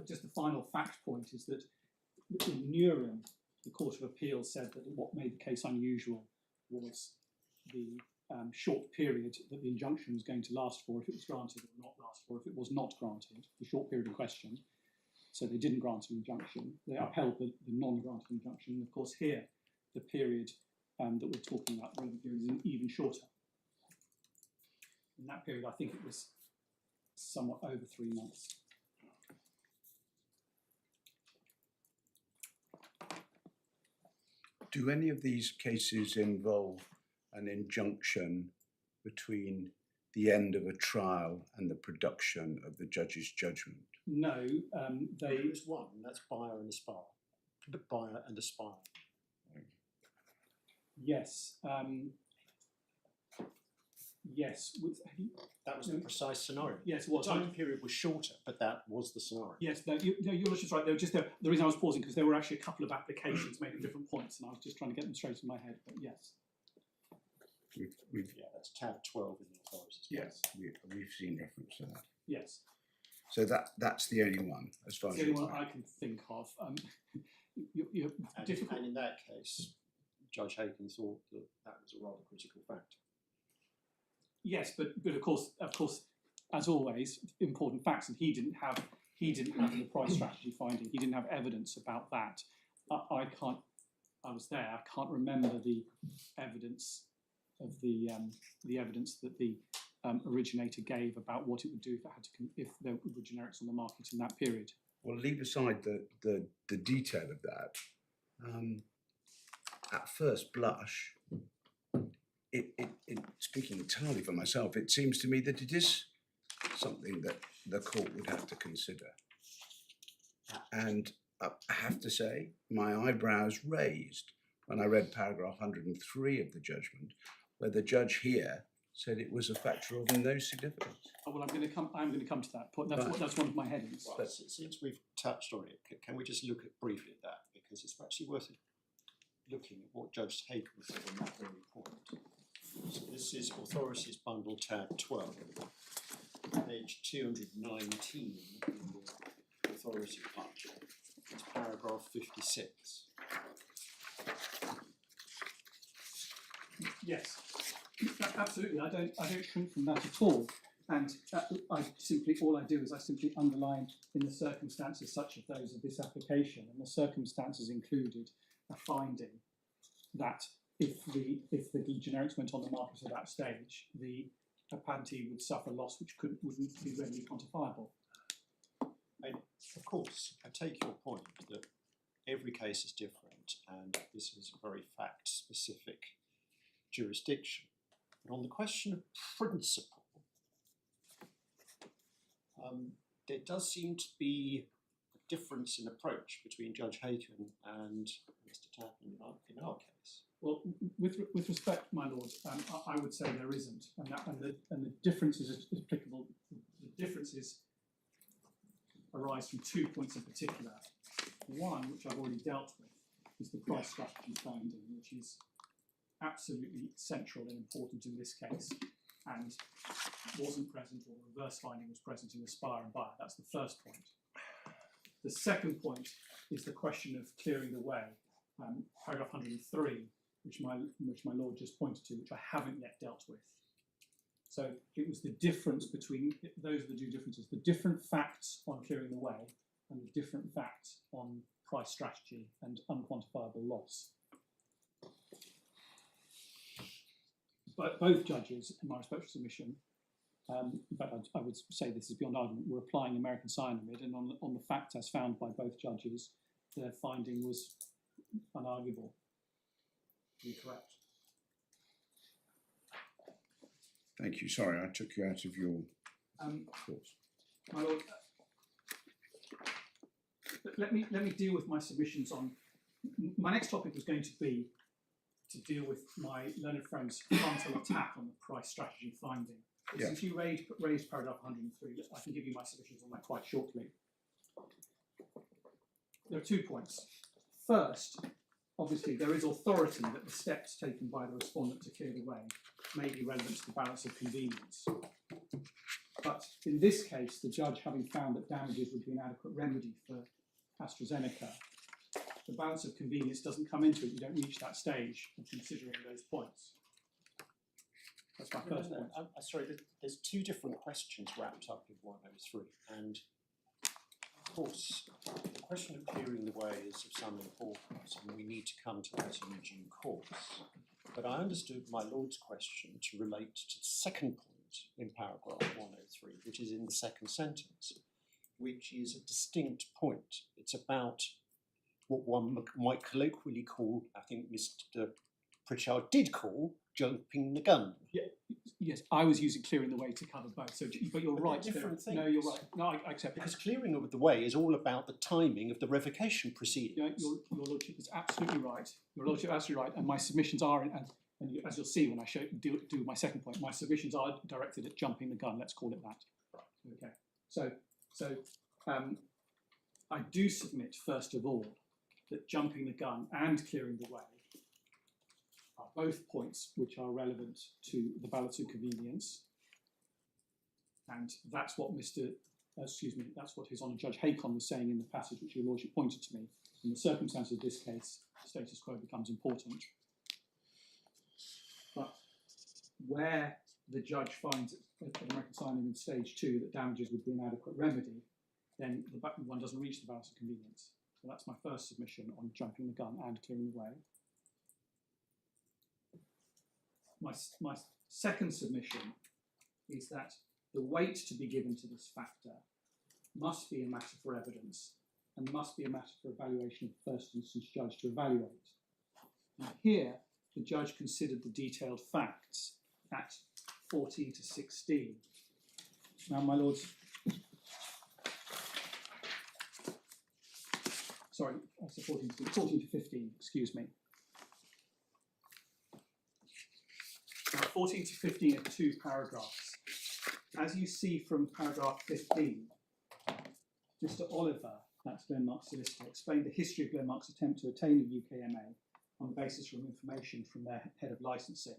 Just the final fact point is that in Nurem, the Court of Appeal said that what made the case unusual was the short period that the injunction was going to last for, if it was granted or not last for, if it was not granted, the short period in question. So they didn't grant an injunction. They upheld the non-granted injunction. And of course here, the period that we're talking about, relevant period, is even shorter. In that period, I think it was somewhat over 3 months. Do any of these cases involve an injunction between the end of a trial and the production of the judge's judgment? No, There is one, and that's buyer and aspire. Buyer and aspire. Yes. Yes. That was the precise scenario. Yes, it was. The time period was shorter, but that was the scenario. Yes, no, you're just right. The reason I was pausing because there were actually a couple of applications making different points, and I was just trying to get them straight in my head. But yes. Yeah, that's tab 12 in the authorities. Yes, we've seen reference to that. Yes. So that's the only one, as far as The only you're one I can think of. Difficult. And in that case, Judge Haken thought that that was a rather critical fact. Yes, but of course, as always, important facts, and he didn't have the price strategy finding. He didn't have evidence about that. I was there. I can't remember the evidence of the evidence that the originator gave about what it would do if there were generics on the market in that period. Well, leave aside the detail of that. At first blush, speaking entirely for myself, it seems to me that it is something that the court would have to consider. And I have to say, my eyebrows raised when I read paragraph 103 of the judgment, where the judge here said it was a factor of no significance. Oh, well, I'm going to come to that point. That's one of my headings. Well, since we've touched on it, can we just look briefly at that, because it's actually worth looking at what Judge Haken said on that very point. So this is Authorities Bundle tab 12, page 219 in the Authority Bundle. It's paragraph 56. Yes, absolutely. I don't shrink from that at all. And all I do is I simply underline in the circumstances such as those of this application, and the circumstances included a finding that if the generics went on the market at that stage, the appellantee would suffer loss which wouldn't be readily quantifiable. And of course, I take your point that every case is different, and this is a very fact-specific jurisdiction. But on the question of principle, there does seem to be a difference in approach between Judge Haken and Mr. Tappin in our case. Well, with respect, my lord, I would say there isn't, and the differences is applicable. The differences arise from 2 points in particular. One, which I've already dealt with, is the price strategy finding, which is absolutely central and important in this case, and wasn't present, or the reverse finding was present in Aspire and Buyer. That's the first point. The second point is the question of clearing the way, paragraph 103, which my lord just pointed to, which I haven't yet dealt with. So it was the difference between, those are the two differences, the different facts on clearing the way and the different facts on price strategy and unquantifiable loss. But both judges, in my respectful submission, in fact, I would say this is beyond argument, were applying American cyanamide, and on the fact as found by both judges, their finding was unarguable. To be correct. Thank you. Sorry, I took you out of your course. My Lord, let me deal with my submissions on. My next topic was going to be to deal with my learned friend's frontal attack on the price strategy finding. Yeah. Since you raised paragraph 103, I can give you my submissions on that quite shortly. There are 2 points. First, obviously, there is authority that the steps taken by the respondent to clear the way may be relevant to the balance of convenience. But in this case, the judge, having found that damages would be an adequate remedy for AstraZeneca, the balance of convenience doesn't come into it. You don't reach that stage of considering those points. That's my first point. Sorry, there's 2 different questions wrapped up in 103, and of course, the question of clearing the way is of some importance, and we need to come to that in due course. But I understood my Lord's question to relate to the second point in paragraph 103, which is in the second sentence, which is a distinct point. It's about what one might colloquially call, I think Mr. Pritchard did call, jumping the gun. Yeah, yes, I was using clearing the way to cover both. So, but you're right. Different things. No, you're right. No, I accept. Because clearing of the way is all about the timing of the revocation proceedings. Yeah, your Lordship is absolutely right. Your Lordship is absolutely right. And my submissions are, and as you'll see when I do my second point, my submissions are directed at jumping the gun. Let's call it that. Right. Okay. So I do submit first of all that jumping the gun and clearing the way are both points which are relevant to the balance of convenience, and that's what that's what His Honour Judge Haycon was saying in the passage which Your Lordship pointed to me. In the circumstances of this case, status quo becomes important. But where the judge finds at American signing in stage 2 that damages would be an adequate remedy, then one doesn't reach the balance of convenience. So that's my first submission on jumping the gun and clearing the way. My second submission is that the weight to be given to this factor must be a matter for evidence and must be a matter for evaluation of the first instance judge to evaluate. Now here, the judge considered the detailed facts at 14 to 16. Now, my lords, sorry, I said 14 to 15, excuse me. Now, 14 to 15 are 2 paragraphs. As you see from paragraph 15, Mr. Oliver, that's Glenmark's solicitor, explained the history of Glenmark's attempt to attain a UKMA on the basis of information from their head of licensing.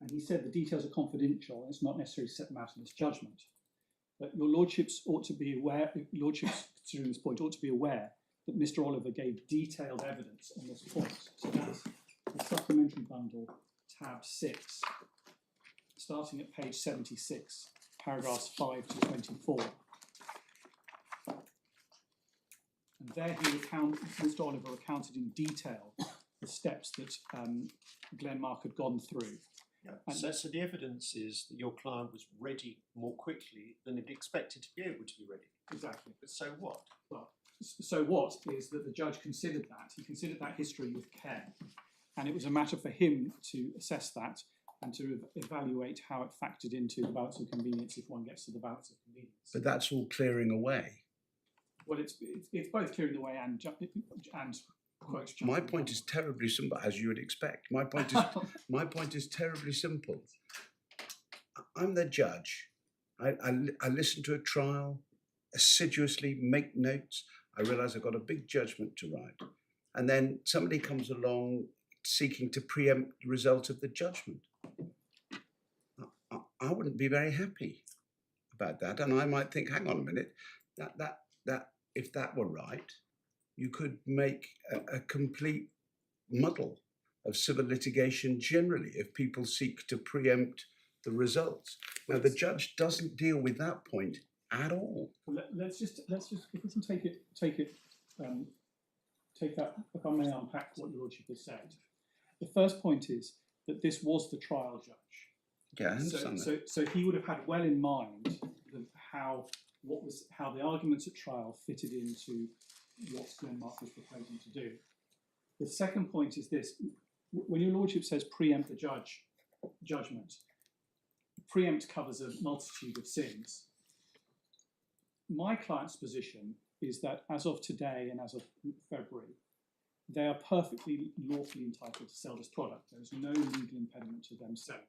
And he said the details are confidential and it's not necessary to set them out in this judgment. But your lordships ought to be aware, lordships considering this point ought to be aware that Mr. Oliver gave detailed evidence on this point. So that's the supplementary bundle, tab 6, starting at page 76, paragraphs 5 to 24. And there Mr. Oliver recounted in detail the steps that Glenmark had gone through. Yeah. So the evidence is that your client was ready more quickly than it expected to be able to be ready. Exactly. But so what? Well, so what is that the judge considered that. He considered that history with care. And it was a matter for him to assess that and to evaluate how it factored into the balance of convenience if one gets to the balance of convenience. But that's all clearing away. Well, it's both clearing the way and quotes. My point is terribly simple, as you would expect. My point is terribly simple. I'm the judge. I listen to a trial, assiduously make notes. I realise I've got a big judgment to write, and then somebody comes along seeking to preempt the result of the judgment. I wouldn't be very happy about that, and I might think, hang on a minute, that if that were right, you could make a complete muddle of civil litigation generally if people seek to preempt the results. Now, the judge doesn't deal with that point at all. Let's just if we can take it take that, if I may unpack what your lordship has said. The first point is that this was the trial judge. Yeah, I understand that. So he would have had well in mind how the arguments at trial fitted into what Glenmark was proposing to do. The second point is this: when your lordship says preempt the judgment, preempt covers a multitude of sins. My client's position is that as of today and as of February, they are perfectly lawfully entitled to sell this product. There is no legal impediment to them selling it.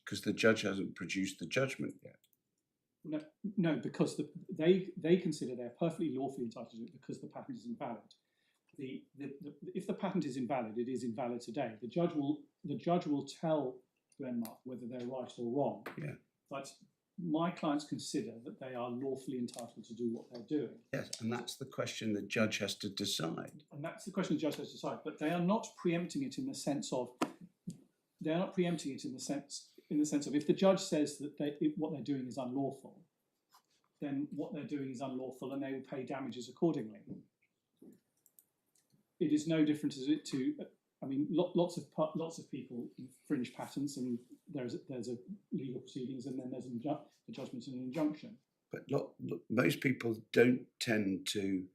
Because the judge hasn't produced the judgment yet. No, because they consider they're perfectly lawfully entitled to it because the patent is invalid. If the patent is invalid, it is invalid today. The judge will tell Glenmark whether they're right or wrong. Yeah. But my clients consider that they are lawfully entitled to do what they're doing. Yes, and that's the question the judge has to decide. And that's the question the judge has to decide. But they are not preempting it in the sense of if the judge says that what they're doing is unlawful, then what they're doing is unlawful, and they will pay damages accordingly. It is no different to. I mean, lots of people infringe patents, and there's a legal proceedings, and then there's a judgment and an injunction. But most people don't tend to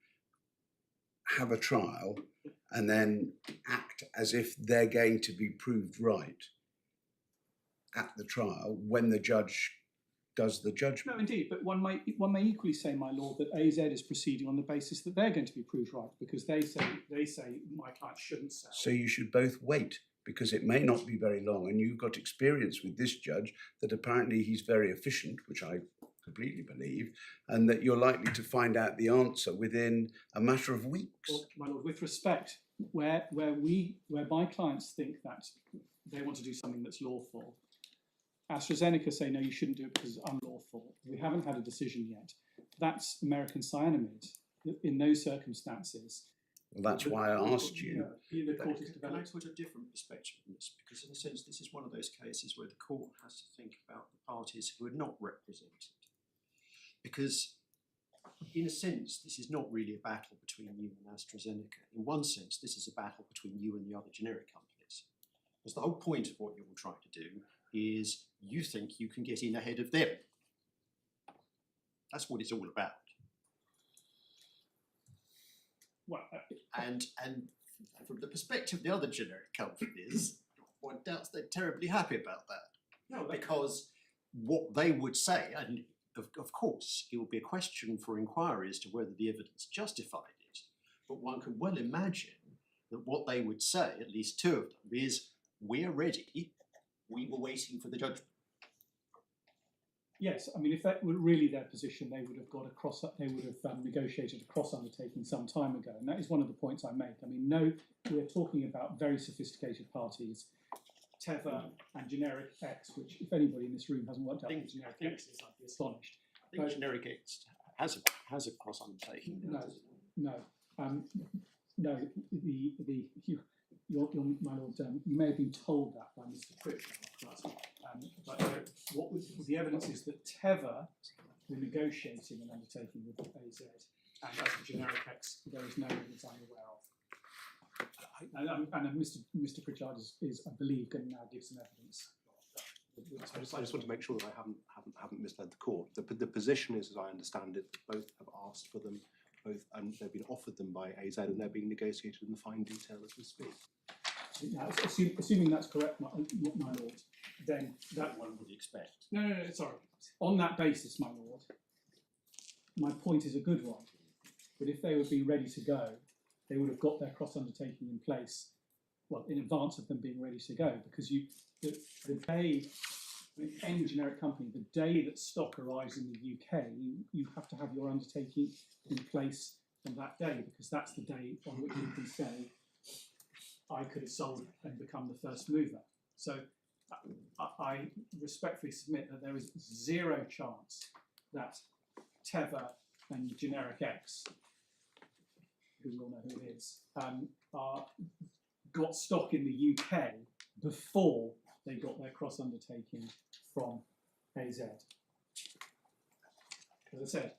have a trial and then act as if they're going to be proved right at the trial when the judge does the judgment. No, indeed, but one may equally say, my lord, that AZ is proceeding on the basis that they're going to be proved right because they say my client shouldn't sell. So you should both wait because it may not be very long, and you've got experience with this judge that apparently he's very efficient, which I completely believe, and that you're likely to find out the answer within a matter of weeks. Well, my lord, with respect, where my clients think that they want to do something that's lawful, AstraZeneca say, no, you shouldn't do it because it's unlawful. We haven't had a decision yet. That's American cyanamide. In those circumstances. Well, that's why I asked you. The court is Can I put a different perspective on this? Because in a sense, this is one of those cases where the court has to think about the parties who are not represented. Because in a sense, this is not really a battle between you and AstraZeneca. In one sense, this is a battle between you and the other generic companies. Because the whole point of what you're trying to do is you think you can get in ahead of them. That's what it's all about. Well, and from the perspective of the other generic companies, one doubts they're terribly happy about that. No, because what they would say, and of course, it would be a question for inquiry as to whether the evidence justified it, but one can well imagine that what they would say, at least two of them, is, we're ready, we were waiting for the judgment. yes, I mean, if that were really their position, they would have negotiated a cross-undertaking some time ago, and that is one of the points I make. I mean, no, we're talking about very sophisticated parties, Teva and generic X, which if anybody in this room hasn't worked out what generic X is, I'd be astonished. I think generic X has a cross-undertaking. No. My lord, you may have been told that by Mr. Pritchard, but what was the evidence is that Teva were negotiating an undertaking with AZ, and as a generic X, there is no evidence I'm aware of. And Mr. Pritchard is, I believe, going to now give some evidence. I just want to make sure that I haven't misled the court. The position is, as I understand it, that both have asked for them, and they've been offered them by AZ, and they're being negotiated in fine detail as we speak. Now, assuming that's correct, my lord, then that One would expect. No, sorry. On that basis, my lord, my point is a good one. But if they would be ready to go, they would have got their cross-undertaking in place, well, in advance of them being ready to go, because the day, any generic company, the day that stock arrives in the UK, you have to have your undertaking in place on that day, because that's the day on which you can say, I could have sold and become the first mover. So I respectfully submit that there is zero chance that Teva and generic X, who we all know who it is, got stock in the UK before they got their cross-undertaking from AZ. As I said,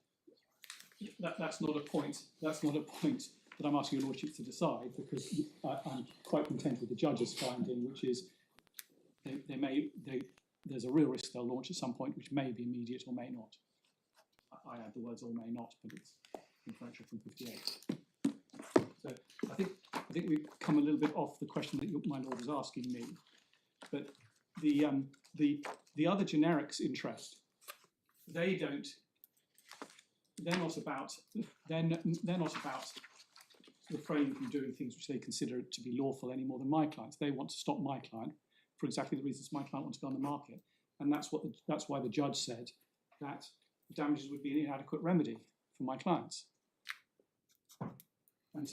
that's not a point. That's not a point that I'm asking your lordship to decide, because I'm quite content with the judge's finding, which is there's a real risk they'll launch at some point, which may be immediate or may not. I add the words "or may not," but it's inferential from 58. So I think we've come a little bit off the question that my lord was asking me, but the other generics interest, they're not about refraining from doing things which they consider to be lawful any more than my clients. They want to stop my client for exactly the reasons my client wants to go on the market, and that's why the judge said that damages would be an inadequate remedy for my clients. And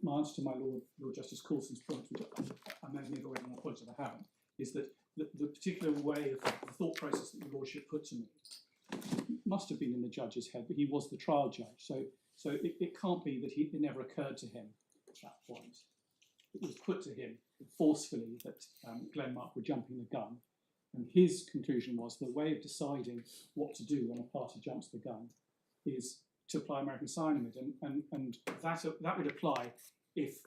my answer to my Lord Justice Coulson's point, which I may have made already, and I apologise if I haven't, is that the particular way of the thought process that your lordship put to me must have been in the judge's head, but he was the trial judge, so it can't be that it never occurred to him at that point. It was put to him forcefully that Glenmark were jumping the gun, and his conclusion was the way of deciding what to do when a party jumps the gun is to apply American cyanamide, and that would apply if,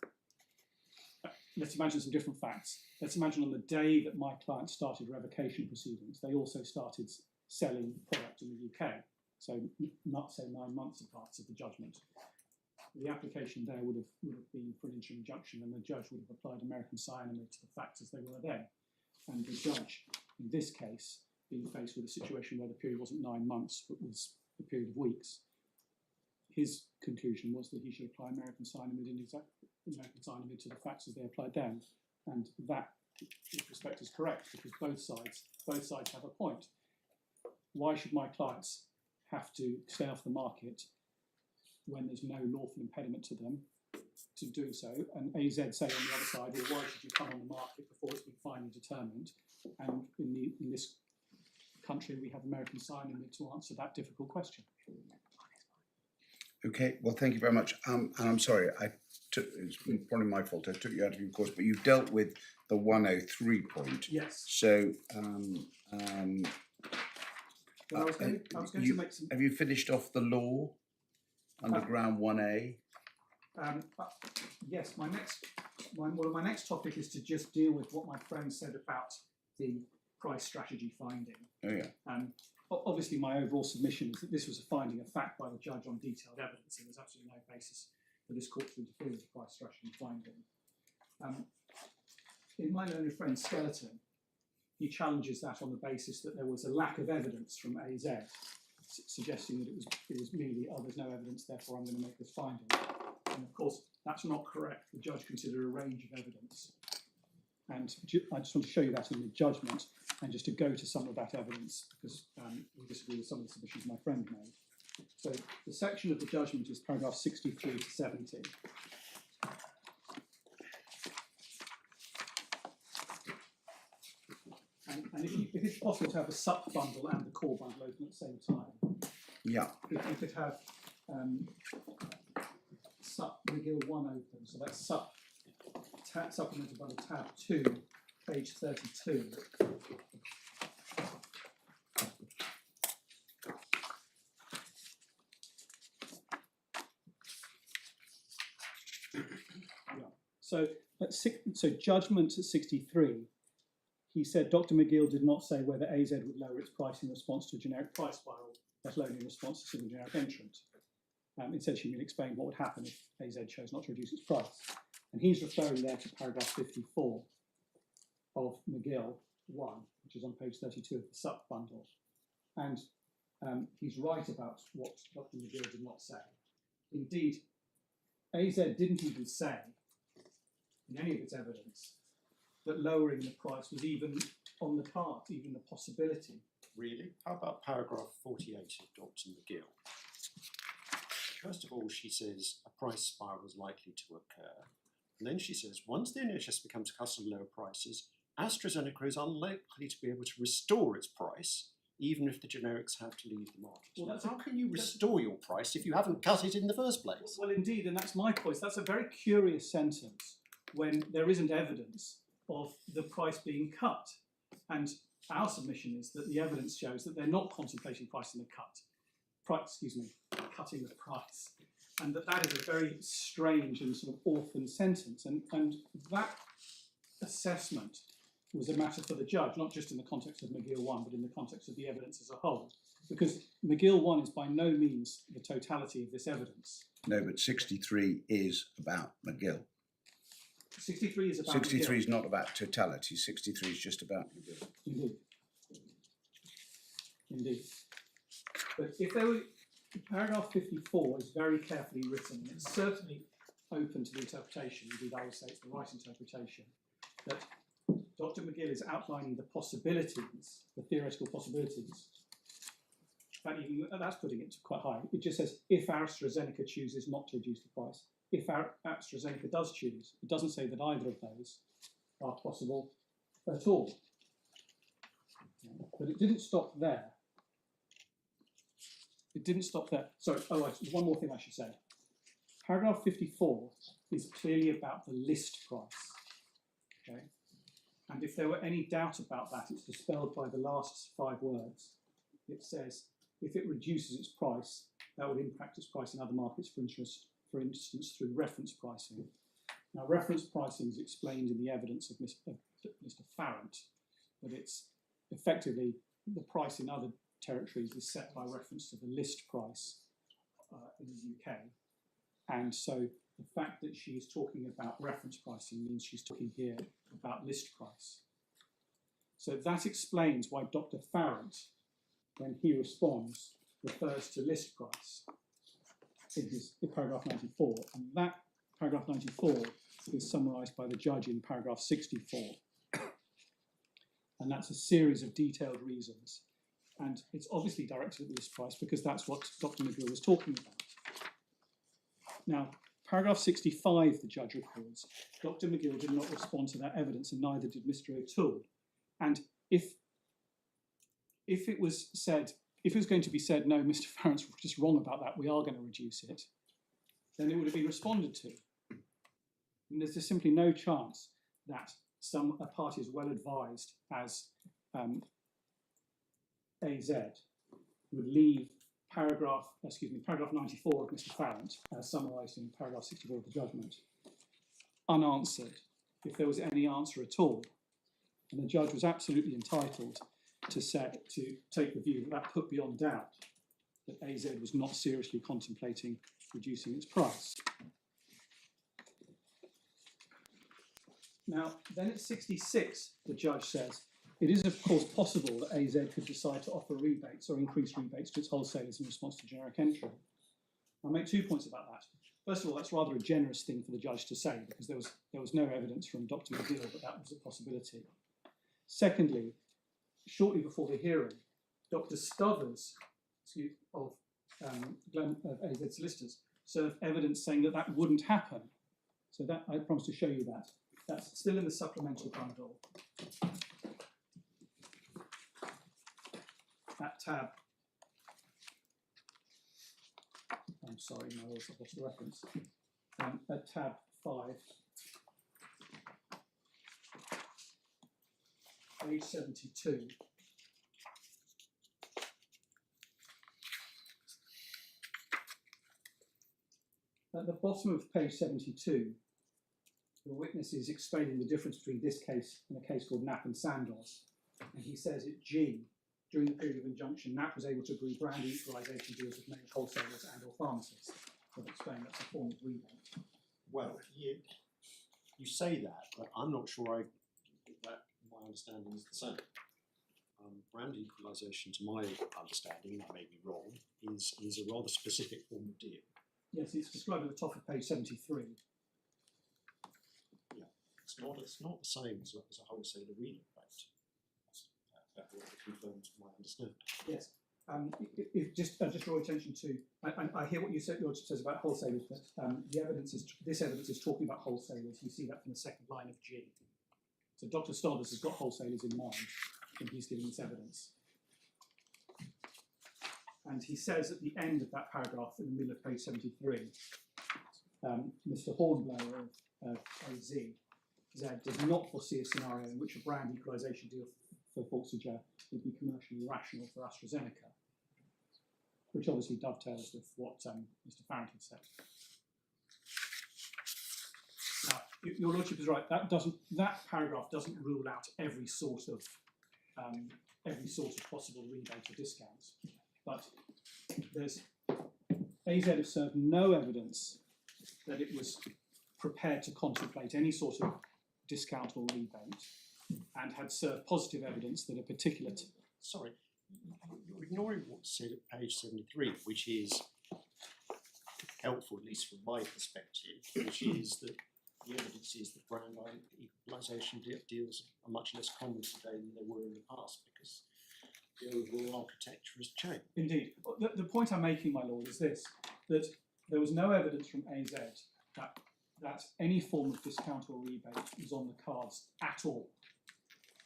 let's imagine some different facts. Let's imagine on the day that my client started revocation proceedings, they also started selling product in the UK, so not say 9 months apart of the judgment. The application there would have been for an interim injunction, and the judge would have applied American cyanamide to the facts as they were then. And the judge, in this case, being faced with a situation where the period wasn't 9 months, but was a period of weeks, his conclusion was that he should apply American cyanamide to the facts as they applied then. And that, in respect, is correct, because both sides have a point. Why should my clients have to stay off the market when there's no lawful impediment to them to do so? And AZ say on the other side, well, why should you come on the market before it's been finally determined? And in this country, we have American cyanamide to answer that difficult question. Okay, well, thank you very much. And I'm sorry, it's probably my fault. I took you out of your course, but you've dealt with the 103 point. Yes. So, Well, I was going to make some. Have you finished off the law under ground 1A? Yes, my next topic is to just deal with what my friend said about the price strategy finding. Oh yeah. Obviously, my overall submission is that this was a finding of fact by the judge on detailed evidence, and there's absolutely no basis for this court to interfere with the price strategy finding. In my learned friend's skeleton, he challenges that on the basis that there was a lack of evidence from AZ, suggesting that it was merely, oh, there's no evidence, therefore I'm going to make this finding. And of course, that's not correct. The judge considered a range of evidence. And I just want to show you that in the judgment, and just to go to some of that evidence, because we disagree with some of the submissions my friend made. So the section of the judgment is paragraph 63 to 70. And if it's possible to have a SUP bundle and the core bundle open at the same time, Yeah. if you could have SUP McGill 1 open, so that's SUP supplemented by the tab 2, page 32. So judgment at 63, he said Dr. McGill did not say whether AZ would lower its price in response to a generic price spiral, let alone in response to single generic entrant. Instead, she explained what would happen if AZ chose not to reduce its price. And he's referring there to paragraph 54 of McGill 1, which is on page 32 of the SUP bundle. And he's right about what Dr. McGill did not say. Indeed, AZ didn't even say in any of its evidence that lowering the price was even on the card, even the possibility. Really? How about paragraph 48 of Dr. McGill? First of all, she says a price spiral is likely to occur. And then she says, once the NHS becomes accustomed to lower prices, AstraZeneca is unlikely to be able to restore its price, even if the generics have to leave the market. Well, how can you restore your price if you haven't cut it in the first place? Well, indeed, and that's my point. That's a very curious sentence when there isn't evidence of the price being cut. And our submission is that the evidence shows that they're not contemplating pricing the cut. cutting the price, and that is a very strange and sort of orphan sentence, and that assessment was a matter for the judge, not just in the context of McGill 1, but in the context of the evidence as a whole, because McGill 1 is by no means the totality of this evidence. No, but 63 is about McGill. 63 is about 63 McGill. is not about totality. 63 is just about McGill. Indeed. Indeed. But if there were, paragraph 54 is very carefully written, and it's certainly open to the interpretation, indeed I would say it's the right interpretation, that Dr. McGill is outlining the possibilities, the theoretical possibilities. In fact, even that's putting it quite high. It just says, if AstraZeneca chooses not to reduce the price, if AstraZeneca does choose, it doesn't say that either of those are possible at all. But it didn't stop there. It didn't stop there. Sorry, one more thing I should say. Paragraph 54 is clearly about the list price. Okay? And if there were any doubt about that, it's dispelled by the last 5 words. It says, if it reduces its price, that would impact its price in other markets, for instance, through reference pricing. Now, reference pricing is explained in the evidence of Mr. Farrant, but it's effectively the price in other territories is set by reference to the list price in the UK. And so the fact that she is talking about reference pricing means she's talking here about list price. So that explains why Dr. Farrant, when he responds, refers to list price in paragraph 94. And that paragraph 94 is summarised by the judge in paragraph 64. And that's a series of detailed reasons. And it's obviously directed at the list price because that's what Dr. McGill was talking about. Now, paragraph 65, the judge records, Dr. McGill did not respond to that evidence and neither did Mr. O'Toole. And if it was going to be said, no, Mr. Farrant's just wrong about that, we are going to reduce it, then it would have been responded to. And there's just simply no chance that a party as well advised as AZ would leave paragraph 94 of Mr. Farrant, as summarised in paragraph 64 of the judgment, unanswered if there was any answer at all. And the judge was absolutely entitled to take the view that put beyond doubt that AZ was not seriously contemplating reducing its price. Now, then at 66, the judge says, it is of course possible that AZ could decide to offer rebates or increase rebates to its wholesalers in response to generic entry. I'll make 2 points about that. First of all, that's rather a generous thing for the judge to say because there was no evidence from Dr. McGill that was a possibility. Secondly, shortly before the hearing, Dr. Stovers of AZ solicitors served evidence saying that that wouldn't happen. So that I promise to show you that. That's still in the supplemental bundle. At tab, I'm sorry, no, I've lost the reference. At tab 5, page 72. At the bottom of page 72, the witness is explaining the difference between this case and a case called Knapp and Sandoz. And he says at G, during the period of injunction, Knapp was able to agree brand equalisation deals with many wholesalers and or pharmacists. So I've explained that's a form of rebate. Well, you say that, but I'm not sure that my understanding is the same. Brand equalisation, to my understanding, and I may be wrong, is a rather specific form of deal. Yes, it's described at the top of page 73. Yeah, it's not the same as a wholesaler rebate. That confirms my understanding. Yes. Just draw attention to. I hear what you said. Your says about wholesalers, but this evidence is talking about wholesalers. You see that from the second line of G. So Dr. Stovers has got wholesalers in mind when he's giving this evidence. And he says at the end of that paragraph, in the middle of page 73, Mr. Hornblower of AZ does not foresee a scenario in which a brand equalisation deal for Forxiger would be commercially rational for AstraZeneca. which obviously dovetails with what Mr. Farrant had said. Now, your lordship is right. That paragraph doesn't rule out every sort of possible rebate or discount, but AZ have served no evidence that it was prepared to contemplate any sort of discount or rebate, and had served positive evidence that a particular... Sorry, you're ignoring what's said at page 73, which is helpful, at least from my perspective, which is that the evidence is that brand equalisation deals are much less common today than they were in the past, because the overall architecture has changed. Indeed. The point I'm making, my lord, is this, that there was no evidence from AZ that any form of discount or rebate was on the cards at all.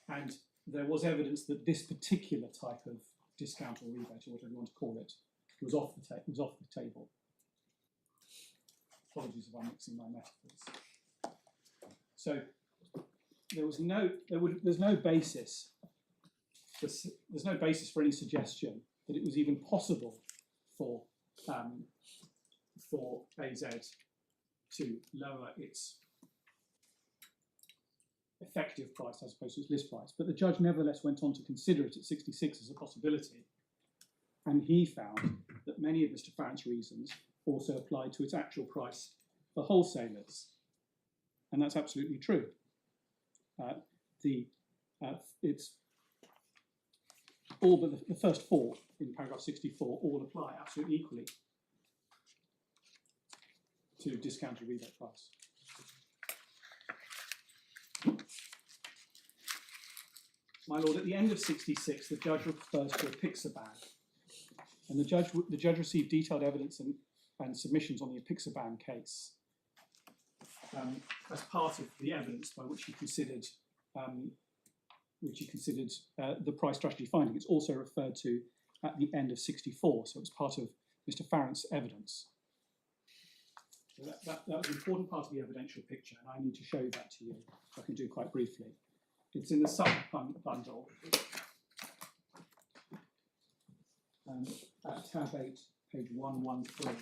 And there was evidence that this particular type of discount or rebate, or whatever you want to call it, was off the table. Apologies if I'm mixing my metaphors. So there's no basis for any suggestion that it was even possible for AZ to lower its effective price as opposed to its list price. But the judge nevertheless went on to consider it at 66 as a possibility, and he found that many of Mr. Farrant's reasons also applied to its actual price for wholesalers, and that's absolutely true. It's all but the first four in paragraph 64 all apply absolutely equally to discounted rebate price. My lord, at the end of 66, the judge refers to a Apixaban, and the judge received detailed evidence and submissions on the Apixaban case as part of the evidence by which he considered the price strategy finding. It's also referred to at the end of 64, so it's part of Mr. Farrant's evidence. So that was an important part of the evidential picture, and I need to show that to you, if I can do quite briefly. It's in the supplement bundle, at tab 8, page 113.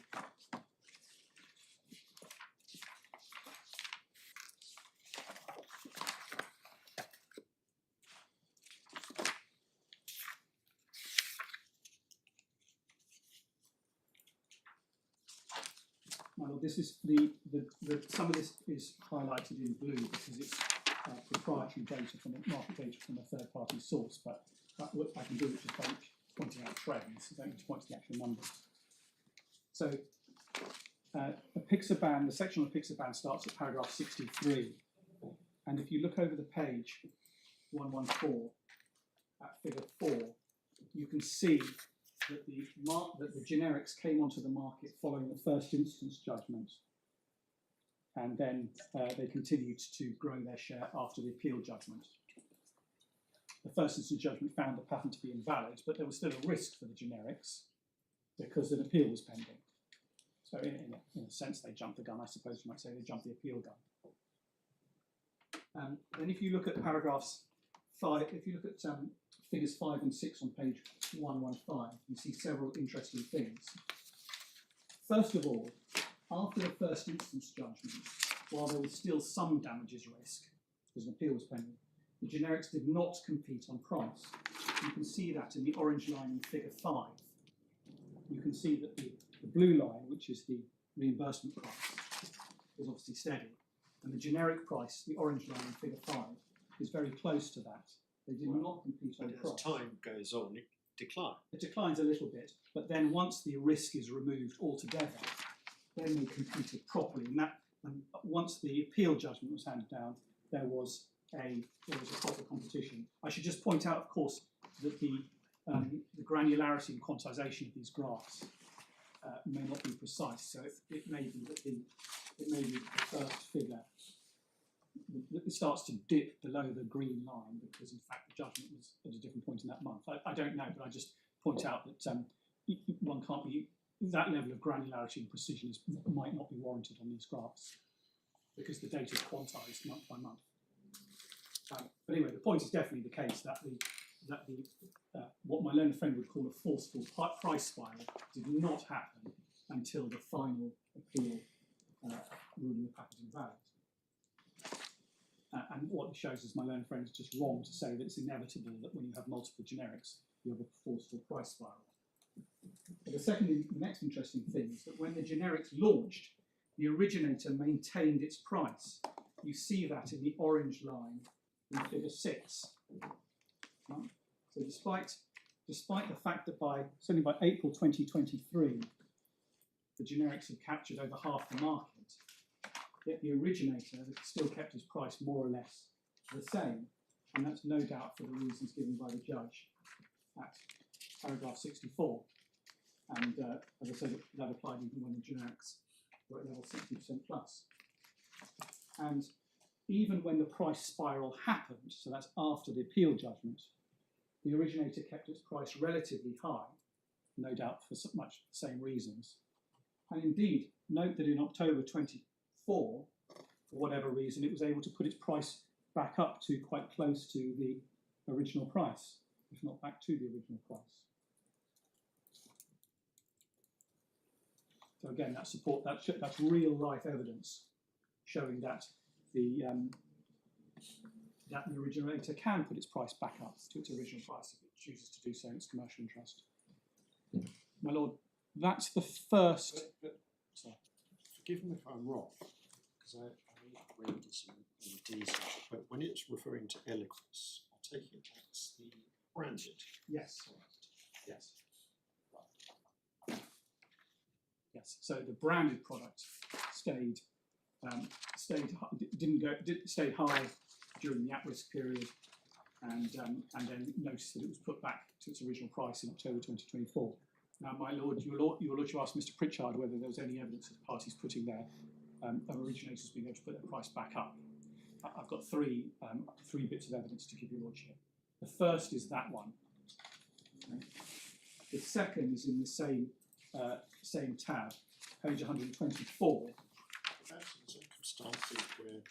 Well, this is some of this is highlighted in blue because it's proprietary data from market data from a third-party source. But what I can do is just by pointing out trends. I don't need to point to the actual numbers. So, Apixaban, the section on Apixaban starts at paragraph 63, and if you look over the page 114 at figure 4, you can see that the generics came onto the market following the first instance judgment, and then they continued to grow their share after the appeal judgment. The first instance judgment found the patent to be invalid, but there was still a risk for the generics because an appeal was pending. So in a sense, they jumped the gun. I suppose you might say they jumped the appeal gun. Then if you look at paragraphs 5, if you look at figures 5 and 6 on page 115, you see several interesting things. First of all, after the first instance judgment, while there was still some damages risk, because an appeal was pending, the generics did not compete on price. You can see that in the orange line in figure 5. You can see that the blue line, which is the reimbursement price, is obviously steady. And the generic price, the orange line in figure 5, is very close to that. They did not compete on price. As time goes on, it declines. It declines a little bit, but then once the risk is removed altogether, then they competed properly. And once the appeal judgment was handed down, there was a proper competition. I should just point out, of course, that the granularity and quantization of these graphs may not be precise. So it may be that the first figure it starts to dip below the green line because, in fact, the judgment was at a different point in that month. I don't know, but I just point out that one can't be that level of granularity and precision might not be warranted on these graphs because the data is quantized month by month. But anyway, the point is definitely the case that that the what my learned friend would call a forceful price spiral did not happen until the final appeal ruling the patent invalid. And what it shows is my learned friend is just wrong to say that it's inevitable that when you have multiple generics, you have a forceful price spiral. But the next interesting thing is that when the generics launched, the originator maintained its price. You see that in the orange line in figure 6. Right? So despite the fact that certainly by April 2023, the generics had captured over half the market, yet the originator had still kept his price more or less the same, and that's no doubt for the reasons given by the judge at paragraph 64. And as I said, that applied even when the generics were at level 60% plus. And even when the price spiral happened, so that's after the appeal judgment, the originator kept its price relatively high, no doubt for much the same reasons. And indeed, note that in October 24, for whatever reason, it was able to put its price back up to quite close to the original price, if not back to the original price. So again, that's real life evidence showing that the originator can put its price back up to its original price if it chooses to do so in its commercial interest. My lord, that's the first. Sorry. Forgive me if I'm wrong, because I read this in detail, but when it's referring to Eliquis, I take it that's the branded. Yes. Yes. Yes. So the branded product stayed high during the at-risk period, and then noticed that it was put back to its original price in October 2024. Now, my lord, your lordship asked Mr. Pritchard whether there was any evidence of the parties putting their originators being able to put their price back up. I've got three bits of evidence to give your lordship. The first is that one. Okay. The second is in the same tab, page 124. That's in circumstances where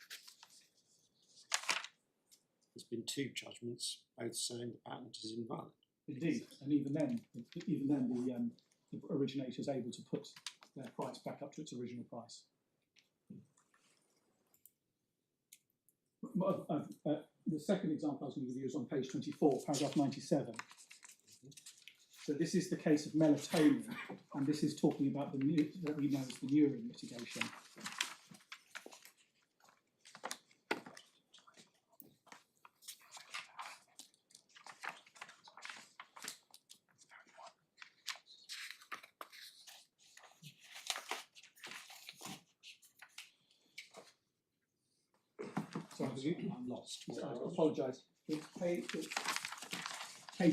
there's been two judgments, both saying the patent is invalid. Indeed, and even then the originator is able to put their price back up to its original price. The second example I was going to give you is on page 24, paragraph 97. So this is the case of melatonin, and this is talking about what we know as the Neuron litigation. I'm lost. I apologise. It's page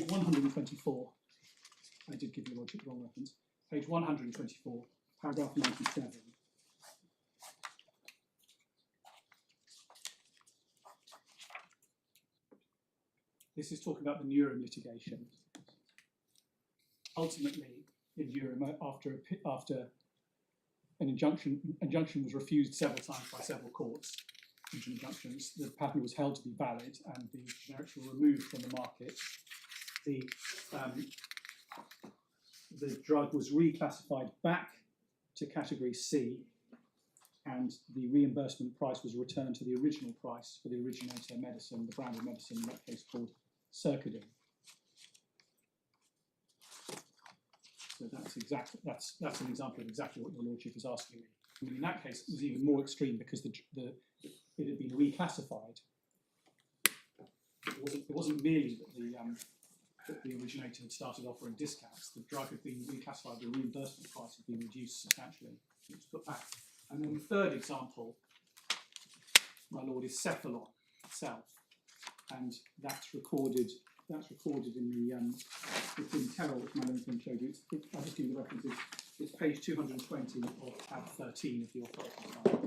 124. I did give you lordship the wrong reference. Page 124, paragraph 97. This is talking about the Neuron litigation. Ultimately, in Neuron, after an injunction was refused several times by several courts, injunctions, the patent was held to be valid and the generics were removed from the market. The drug was reclassified back to category C, and the reimbursement price was returned to the original price for the originator medicine, the branded medicine, in that case called Circadin. So that's an example of exactly what your lordship is asking me. I mean, in that case, it was even more extreme because it had been reclassified. It wasn't merely that the originator had started offering discounts. The drug had been reclassified. The reimbursement price had been reduced substantially. It was put back. And then the third example, my lord, is Cephalon itself, and that's recorded in the it's in Terrell, which my learned friend showed you. I'll just give you the references. It's page 220 of tab 13 of the authority file.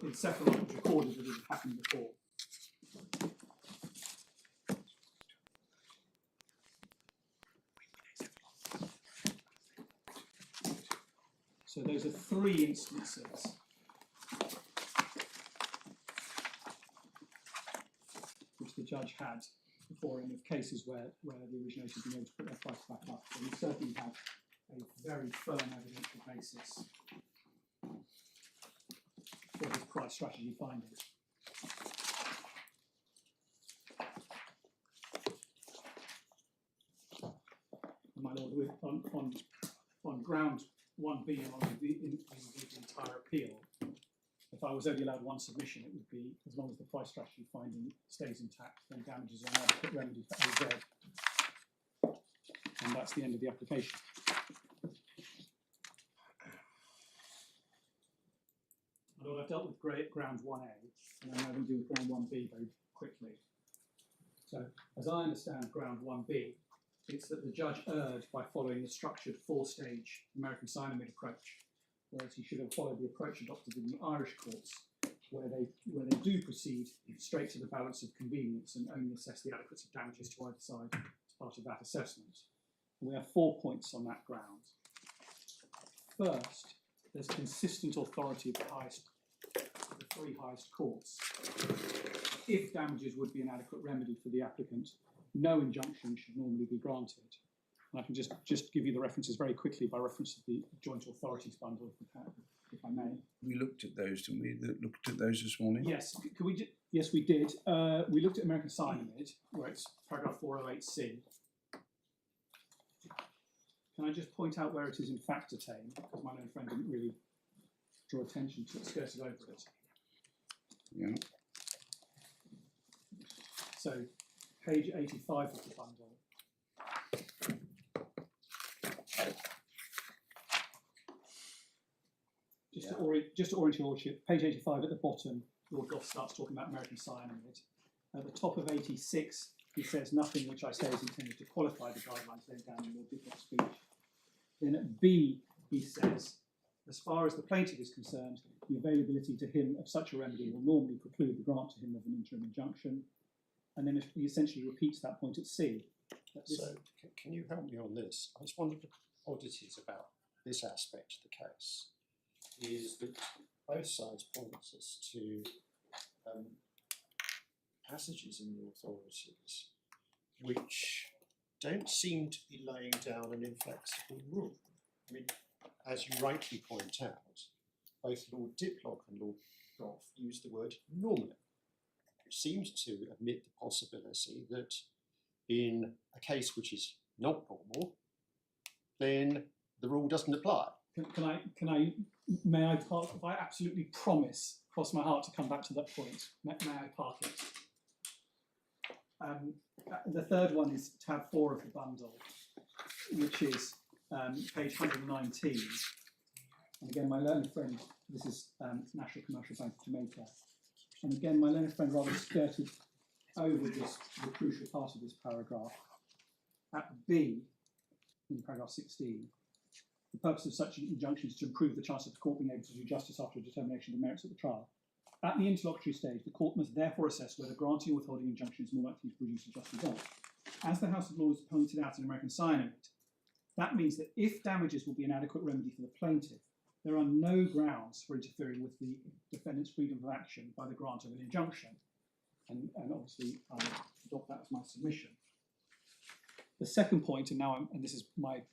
In Cephalon, it was recorded that it had happened before. So those are three instances judge had before him of cases where the originator had been able to put their price back up. So we certainly have a very firm evidential basis for his price strategy findings. My Lord, on ground 1B along with the entire appeal, if I was only allowed one submission, it would be, as long as the price strategy finding stays intact, then damages are an adequate remedy for AZ. And that's the end of the application. My Lord, I've dealt with ground 1A, and I'm now going to do ground 1B very quickly. So, as I understand ground 1B, it's that the judge erred by following the structured four-stage American Sign-Amid approach, whereas he should have followed the approach adopted in the Irish courts, where they do proceed straight to the balance of convenience and only assess the adequacy of damages to either side as part of that assessment. And we have 4 points on that ground. First, there's consistent authority of the three highest courts. If damages would be an adequate remedy for the applicant, no injunction should normally be granted. And I can just give you the references very quickly by reference to the joint authorities bundle, if I may. We looked at those, didn't we? Looked at those this morning? Yes, yes, we did. We looked at American Sign-Amid, where it's paragraph 408C. Can I just point out where it is in fact attained, because my own friend didn't really draw attention to it, skirted over it. Yeah. So, page 85 of the bundle. Just to orient your lordship, page 85 at the bottom, Lord Goff starts talking about American Sign-Amid. At the top of 86, he says nothing which I say is intended to qualify the guidelines laid down in more different speech. Then at B, he says, as far as the plaintiff is concerned, the availability to him of such a remedy will normally preclude the grant to him of an interim injunction. And then he essentially repeats that point at C. So, can you help me on this? I just wonder if the oddities about this aspect of the case is that both sides point us to passages in the authorities which don't seem to be laying down an inflexible rule. I mean, as you rightly point out, both Lord Diplock and Lord Goff use the word normally, which seems to admit the possibility that in a case which is not normal, then the rule doesn't apply. May I park? If I absolutely promise, cross my heart, to come back to that point, may I park it? The third one is tab 4 of the bundle, which is page 119. And again, my learned friend, this is National Commercial Bank of Jamaica. And again, my learned friend rather skirted over the crucial part of this paragraph. At B, in paragraph 16, the purpose of such an injunction is to improve the chance of the court being able to do justice after a determination of the merits of the trial. At the interlocutory stage, the court must therefore assess whether granting or withholding injunction is more likely to produce a just result. As the House of Lords pointed out in American Sign-Amid, that means that if damages will be an adequate remedy for the plaintiff, there are no grounds for interfering with the defendant's freedom of action by the grant of an injunction. And obviously, I adopt that as my submission. The second point, and this is my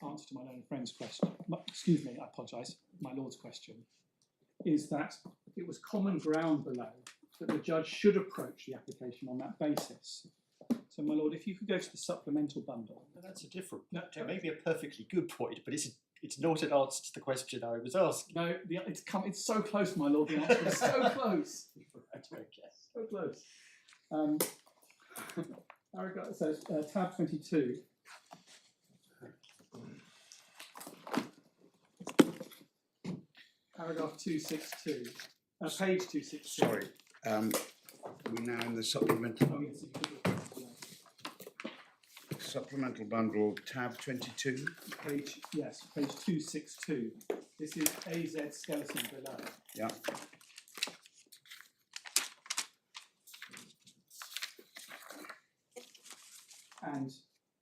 answer to my learned friend's question, excuse me, I apologise, my Lord's question, is that it was common ground below that the judge should approach the application on that basis. So, my Lord, if you could go to the supplemental bundle. Well, that's a different point. It may be a perfectly good point, but it's not an answer to the question I was asking. No, it's so close, my Lord, the answer is so close. Right, okay. So close. So, tab 22. Paragraph 262. Page 262. Sorry, we're now in the supplemental. Oh, yes, Supplemental bundle, tab 22. page 262. This is AZ skeleton below. Yeah. And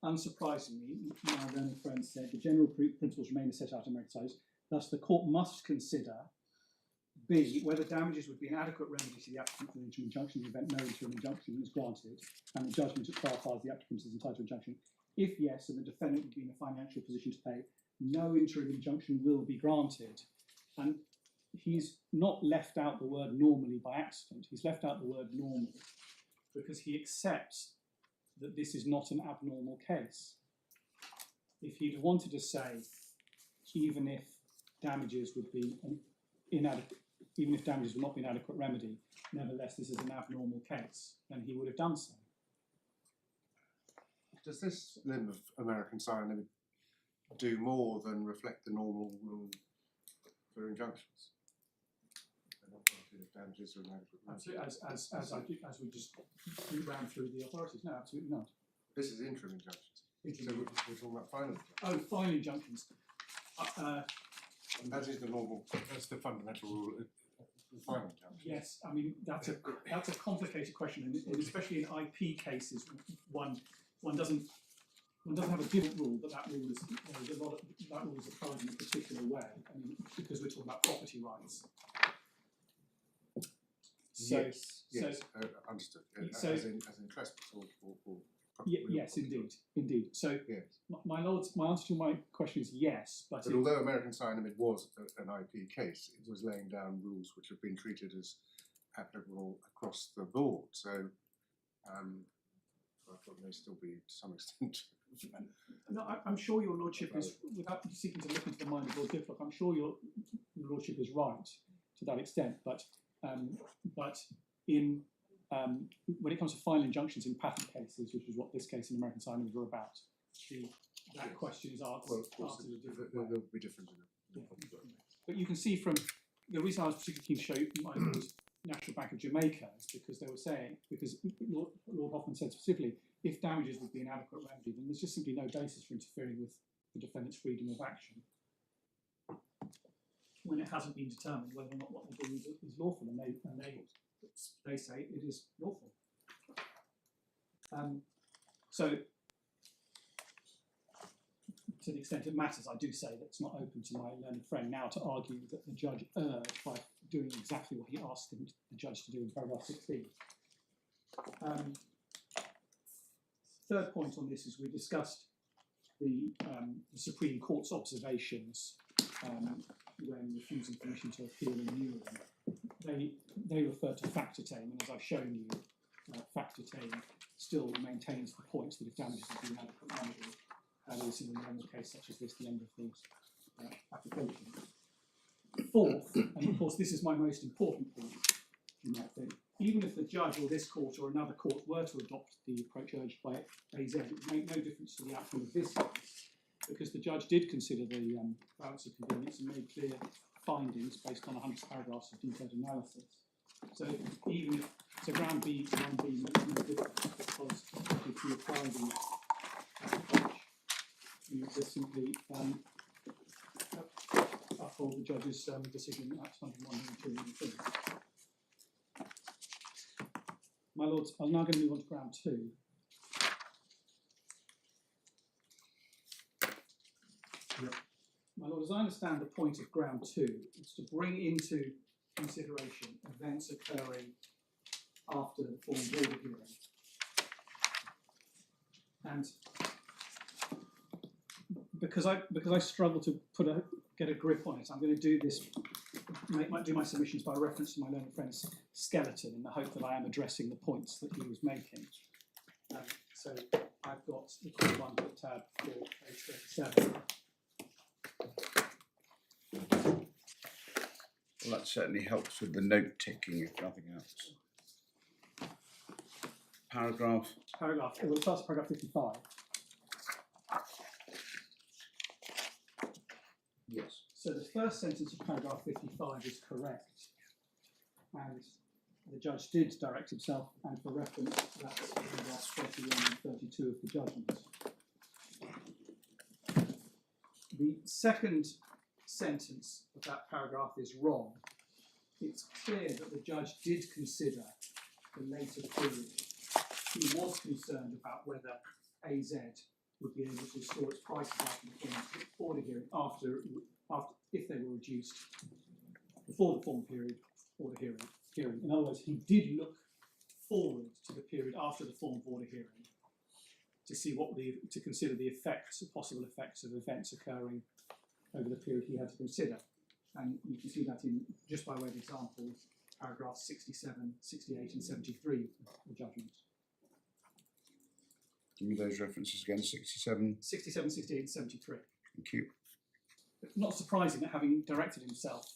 unsurprisingly, my learned friend said the general principles remain as set out in American Sign. Thus, the court must consider B, whether damages would be an adequate remedy to the applicant for the interim injunction in the event no interim injunction is granted, and the judgment at trial finds the applicant is entitled to injunction. If yes, and the defendant would be in a financial position to pay, no interim injunction will be granted. And he's not left out the word normally by accident. He's left out the word normally because he accepts that this is not an abnormal case. If he'd wanted to say, even if damages would be an inadequate, even if damages would not be an adequate remedy, nevertheless this is an abnormal case, then he would have done so. Does this limb of American Sign Language do more than reflect the normal rule for injunctions? They're not granted if damages are inadequate remedy. Absolutely, as we just ran through the authorities. No, absolutely not. This is interim injunctions. So we're talking about final injunctions. Oh, final injunctions. And that is the normal, that's the fundamental rule of the final injunction. Yes, I mean that's a complicated question, and especially in IP cases, one doesn't have a different rule, but that rule is there's a lot of that rule is applied in a particular way. I mean, because we're talking about property rights. So, yes, understood. So, as in trespass or yes, indeed. So, yes. my lords, my answer to my question is yes, but although American Sign Language was an IP case, it was laying down rules which have been treated as applicable across the board. So, I thought may still be to some extent. No, I'm sure your lordship is, without seeking to look into the mind of Lord Diplock, I'm sure your lordship is right to that extent. But in when it comes to final injunctions in patent cases, which is what this case in American Sign Language were about, that question is asked. Well, of course, there'll be different. But you can see from the reason I was particularly keen to show you was National Bank of Jamaica is because they were saying, because Lord Hoffman said specifically, if damages would be an adequate remedy, then there's just simply no basis for interfering with the defendant's freedom of action when it hasn't been determined whether or not what they're doing is lawful, and they say it is lawful. So, to the extent it matters, I do say that it's not open to my learned friend now to argue that the judge erred by doing exactly what he asked the judge to do in paragraph 16. Third point on this is we discussed the Supreme Court's observations when refusing permission to appeal in Newham. They refer to factor-tame, and as I've shown you, factor-tame still maintains the point that if damages have been adequate remedy, that is in a normal case such as this, the end of the application. Fourth, and of course this is my most important point, you might think, even if the judge or this court or another court were to adopt the approach urged by AZ, it would make no difference to the outcome of this case, because the judge did consider the balance of convenience and made clear findings based on 100 paragraphs of detailed analysis. So even if, so ground B, makes no difference, because if you apply the approach, you just simply uphold the judge's decision at 101 and 2. My lords, I'm now going to move on to ground 2. Yep. My lord, as I understand the point of ground 2, is to bring into consideration events occurring after the formal order hearing. And because I struggle to get a grip on it, I'm going to do this, do my submissions by reference to my learned friend's skeleton in the hope that I am addressing the points that he was making. So I've got the quick one at tab 4, page 37. Well, that certainly helps with the note taking, if nothing else. Paragraph. It starts at paragraph 55. Yes. So the first sentence of paragraph 55 is correct, and the judge did direct himself, and for reference, that's paragraphs 31 and 32 of the judgment. The second sentence of that paragraph is wrong. It's clear that the judge did consider the later period. He was concerned about whether AZ would be able to restore its prices after the order hearing, if they were reduced. before the formal period or the hearing. In other words, he did look forward to the period after the form of order hearing to see to consider the possible effects of events occurring over the period he had to consider. And you can see that in, just by way of example, paragraphs 67, 68 and 73 of the judgment. Give me those references again, 67. 67, 68 and 73. Thank you. Not surprising that having directed himself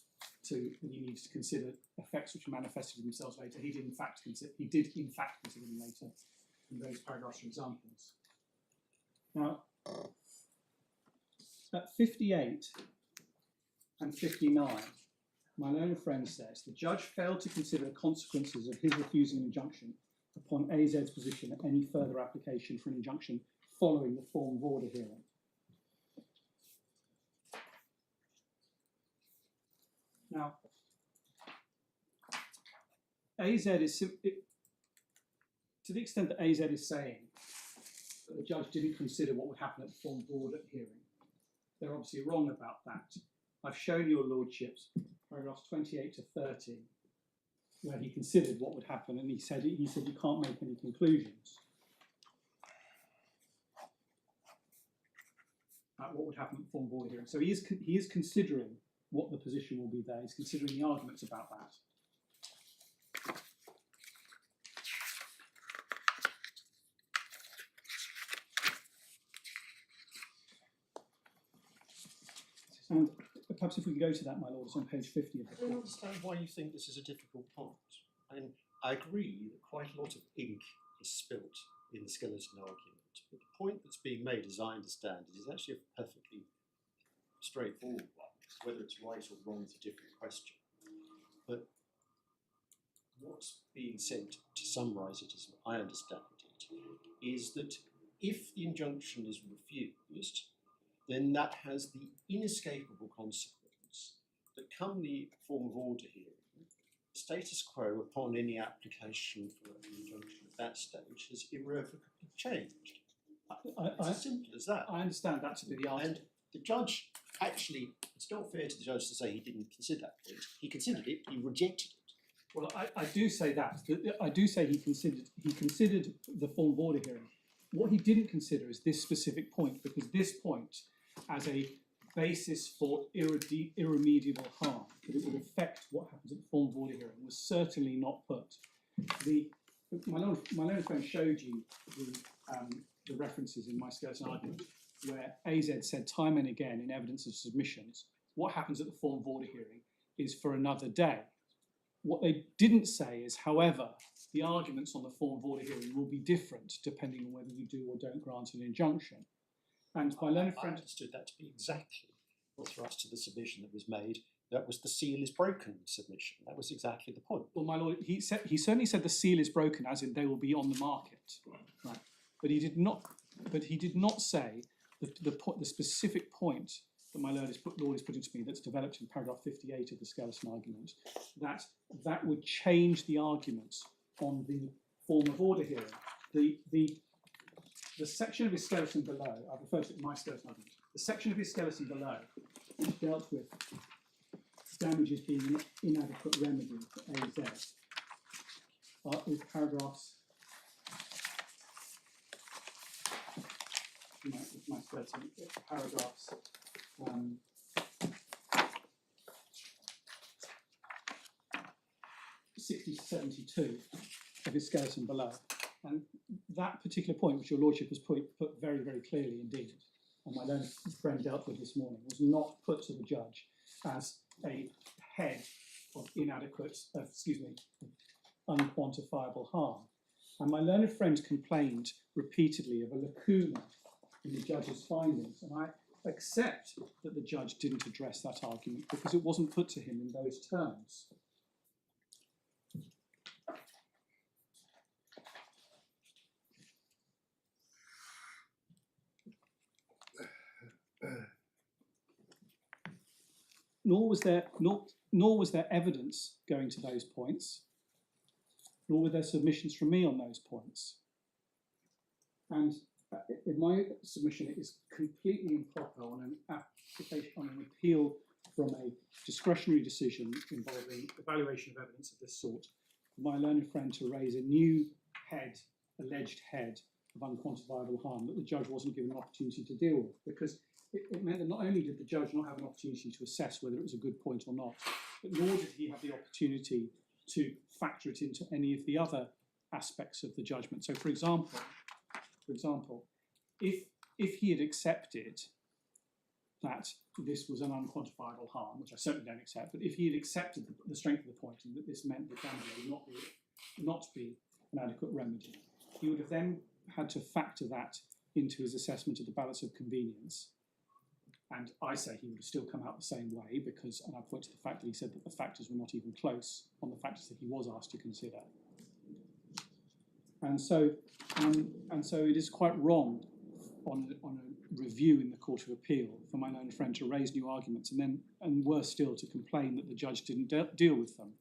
that he needs to consider effects which manifested themselves later, he did in fact consider them later in those paragraphs are examples. Now, at 58 and 59, my learned friend says the judge failed to consider the consequences of his refusing an injunction upon AZ's position at any further application for an injunction following the form of order hearing. Now, AZ is, to the extent that AZ is saying that the judge didn't consider what would happen at the form of order hearing, they're obviously wrong about that. I've shown your lordships paragraphs 28 to 30, where he considered what would happen, and he said you can't make any conclusions about what would happen at the form of order hearing. So he is considering what the position will be there. He's considering the arguments about that. And perhaps if we can go to that, my lord, it's on page 50 of the I don't understand why you think this is a difficult point. And I agree that quite a lot of ink is spilt in the skeleton argument. But the point that's being made, as I understand it, is actually a perfectly straightforward one. Whether it's right or wrong is a different question. But what's being said, to summarise it as I understand it, is that if the injunction is refused, then that has the inescapable consequence that come the form of order hearing, status quo upon any application for an injunction at that stage has irrevocably changed. It's as simple as that. I understand that to be the argument. And the judge actually, it's not fair to the judge to say he didn't consider that point. He considered it, he rejected it. Well, I do say that. I do say he considered the form of order hearing. What he didn't consider is this specific point, because this point, as a basis for irremediable harm, that it would affect what happens at the form of order hearing, was certainly not put. My learned friend showed you the references in my skeleton argument, where AZ said time and again in evidence of submissions, what happens at the form of order hearing is for another day. What they didn't say is, however, the arguments on the form of order hearing will be different depending on whether you do or don't grant an injunction. And my learned friend understood that to be exactly the thrust of the submission that was made. That was the seal is broken submission. That was exactly the point. Well, my lord, he certainly said the seal is broken, as in they will be on the market, right? But he did not say the specific point that my lord is putting to me, that's developed in paragraph 58 of the skeleton argument, that would change the arguments on the form of order hearing. The section of his skeleton below, I've referred to it in my skeleton argument, the section of his skeleton below dealt with damages being an inadequate remedy for AZ, with paragraphs, with my skeleton, paragraphs 60 to 72 of his skeleton below. And that particular point, which your lordship has put very, very clearly indeed, and my learned friend dealt with this morning, was not put to the judge as a head of unquantifiable harm. And my learned friend complained repeatedly of a lacuna in the judge's findings, and I accept that the judge didn't address that argument because it wasn't put to him in those terms. Nor was there evidence going to those points, nor were there submissions from me on those points. And in my submission, it is completely improper on an application, on an appeal from a discretionary decision involving evaluation of evidence of this sort for my learned friend to raise a new alleged head of unquantifiable harm that the judge wasn't given an opportunity to deal with, because it meant that not only did the judge not have an opportunity to assess whether it was a good point or not, but nor did he have the opportunity to factor it into any of the other aspects of the judgment. So, for example, if he had accepted that this was an unquantifiable harm, which I certainly don't accept, but if he had accepted the strength of the point and that this meant that damage would not be an adequate remedy, he would have then had to factor that into his assessment of the balance of convenience. And I say he would have still come out the same way because, and I point to the fact that he said that the factors were not even close on the factors that he was asked to consider. And so it is quite wrong on a review in the Court of Appeal for my learned friend to raise new arguments and worse still, to complain that the judge didn't deal with them.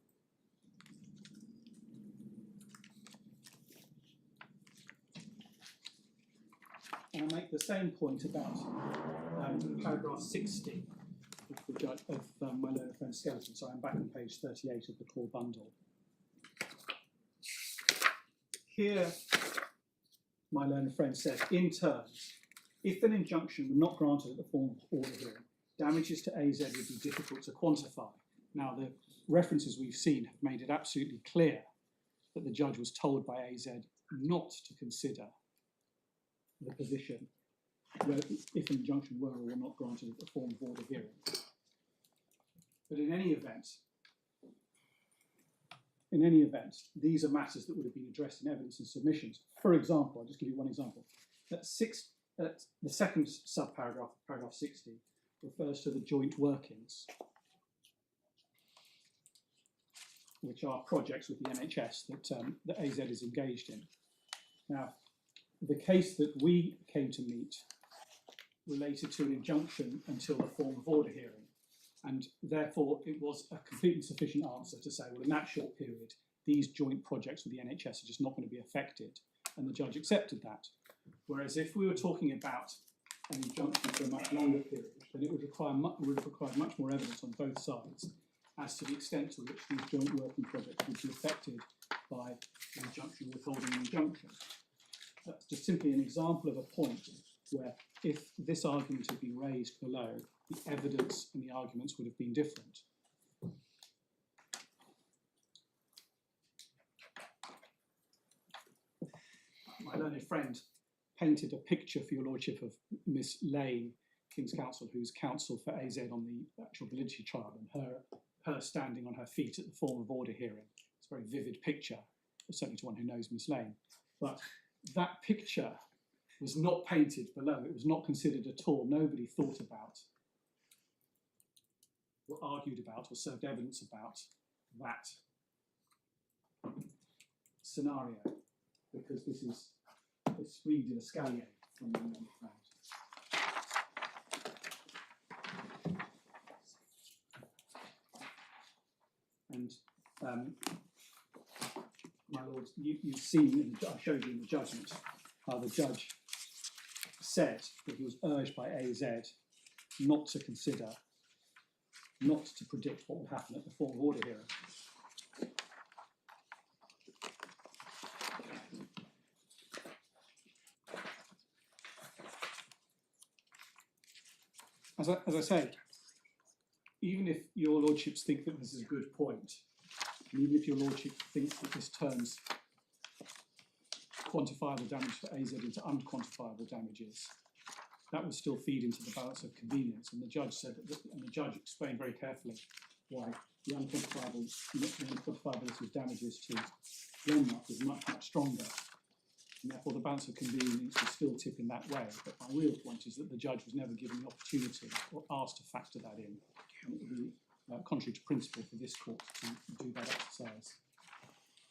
And I make the same point about paragraph 60 of my learned friend's skeleton. So I'm back on page 38 of the core bundle. Here, my learned friend says, in terms, if an injunction were not granted at the formal order hearing, damages to AZ would be difficult to quantify. Now, the references we've seen have made it absolutely clear that the judge was told by AZ not to consider the position where if an injunction were or were not granted at the formal order hearing. But in any event, these are matters that would have been addressed in evidence and submissions. For example, I'll just give you one example. The second subparagraph, paragraph 60, refers to the joint workings, which are projects with the NHS that AZ is engaged in. Now, the case that we came to meet related to an injunction until the form of order hearing, and therefore it was a completely sufficient answer to say, well, in that short period, these joint projects with the NHS are just not going to be affected, and the judge accepted that. Whereas if we were talking about an injunction for a much longer period, then it would have required much more evidence on both sides as to the extent to which these joint working projects would be affected by an injunction or withholding an injunction. That's just simply an example of a point where if this argument had been raised below, the evidence and the arguments would have been different. My learned friend painted a picture for your lordship of Miss Lane, King's Counsel, who's counsel for AZ on the actual validity trial, and her standing on her feet at the form of order hearing. It's a very vivid picture, certainly to one who knows Miss Lane. But that picture was not painted below. It was not considered at all. Nobody thought about, or argued about, or served evidence about that scenario, because this is a screened in a scallion from the ground. And my lord, you've seen, I showed you in the judgment, how the judge said that he was urged by AZ not to consider, not to predict what would happen at the form of order hearing. As I say, even if your lordships think that this is a good point, and even if your lordship thinks that this turns quantifiable damage for AZ into unquantifiable damages, that would still feed into the balance of convenience. And the judge said that, and the judge explained very carefully why the unquantifiability of damages to Glenmark was much, much stronger. And therefore the balance of convenience would still tip in that way. But my real point is that the judge was never given the opportunity or asked to factor that in. And it would be contrary to principle for this court to do that exercise.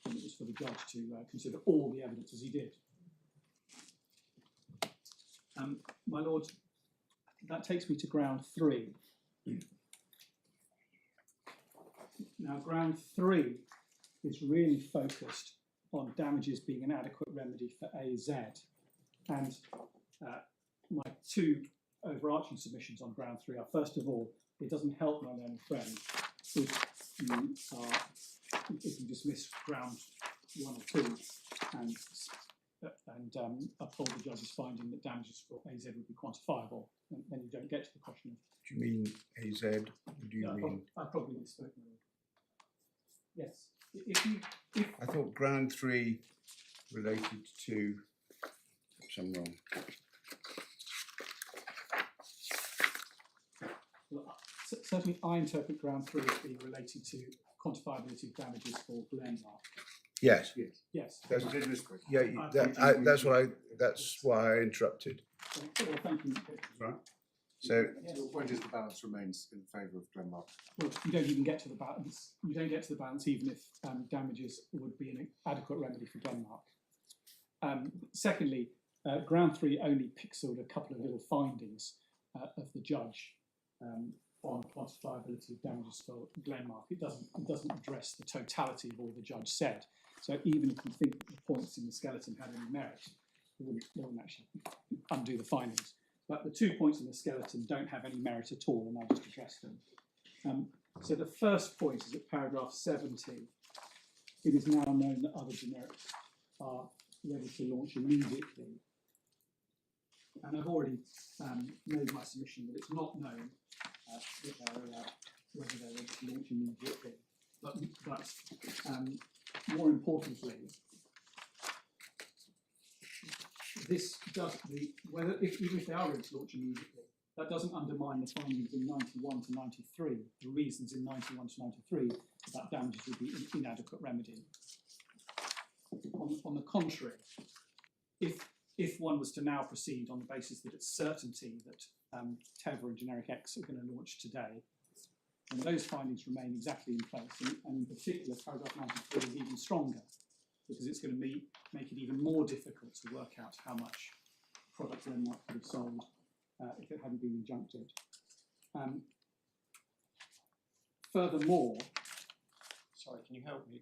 And it was for the judge to consider all the evidence as he did. My lord, that takes me to ground 3. Now, ground 3 is really focused on damages being an adequate remedy for AZ. And my two overarching submissions on ground 3 are, first of all, it doesn't help my learned friend if you dismiss ground 1 or 2 and uphold the judge's finding that damages for AZ would be quantifiable, and then you don't get to the question of. Do you mean AZ? Or do you mean? I probably misspoke. Yes. I thought ground 3 related to. Perhaps I'm wrong. Well, certainly, I interpret ground 3 as being related to quantifiability of damages for Glenmark. Yes. Yes. That's, You did misquote. yeah. That's why I interrupted. Well, thank you. Right. So Your point is the balance remains in favour of Glenmark. Well, you don't even get to the balance. You don't get to the balance even if damages would be an adequate remedy for Glenmark. Secondly, ground 3 only pixeled a couple of little findings of the judge on quantifiability of damages for Glenmark. It doesn't address the totality of all the judge said. So even if you think that the points in the skeleton had any merit, it wouldn't actually undo the findings. But the 2 points in the skeleton don't have any merit at all, and I'll just address them. So the first point is at paragraph 70. It is now known that other generics are ready to launch immediately. And I've already made my submission that it's not known whether they're ready to launch immediately. But more importantly, this does even if they are ready to launch immediately, that doesn't undermine the findings in 91 to 93, the reasons in 91 to 93 that damages would be an inadequate remedy. On the contrary, if one was to now proceed on the basis that it's certainty that Teva and generic X are going to launch today, and those findings remain exactly in place, and in particular paragraph 93 is even stronger, because it's going to make it even more difficult to work out how much product Glenmark could have sold if it hadn't been injuncted. Furthermore, Sorry, can you help me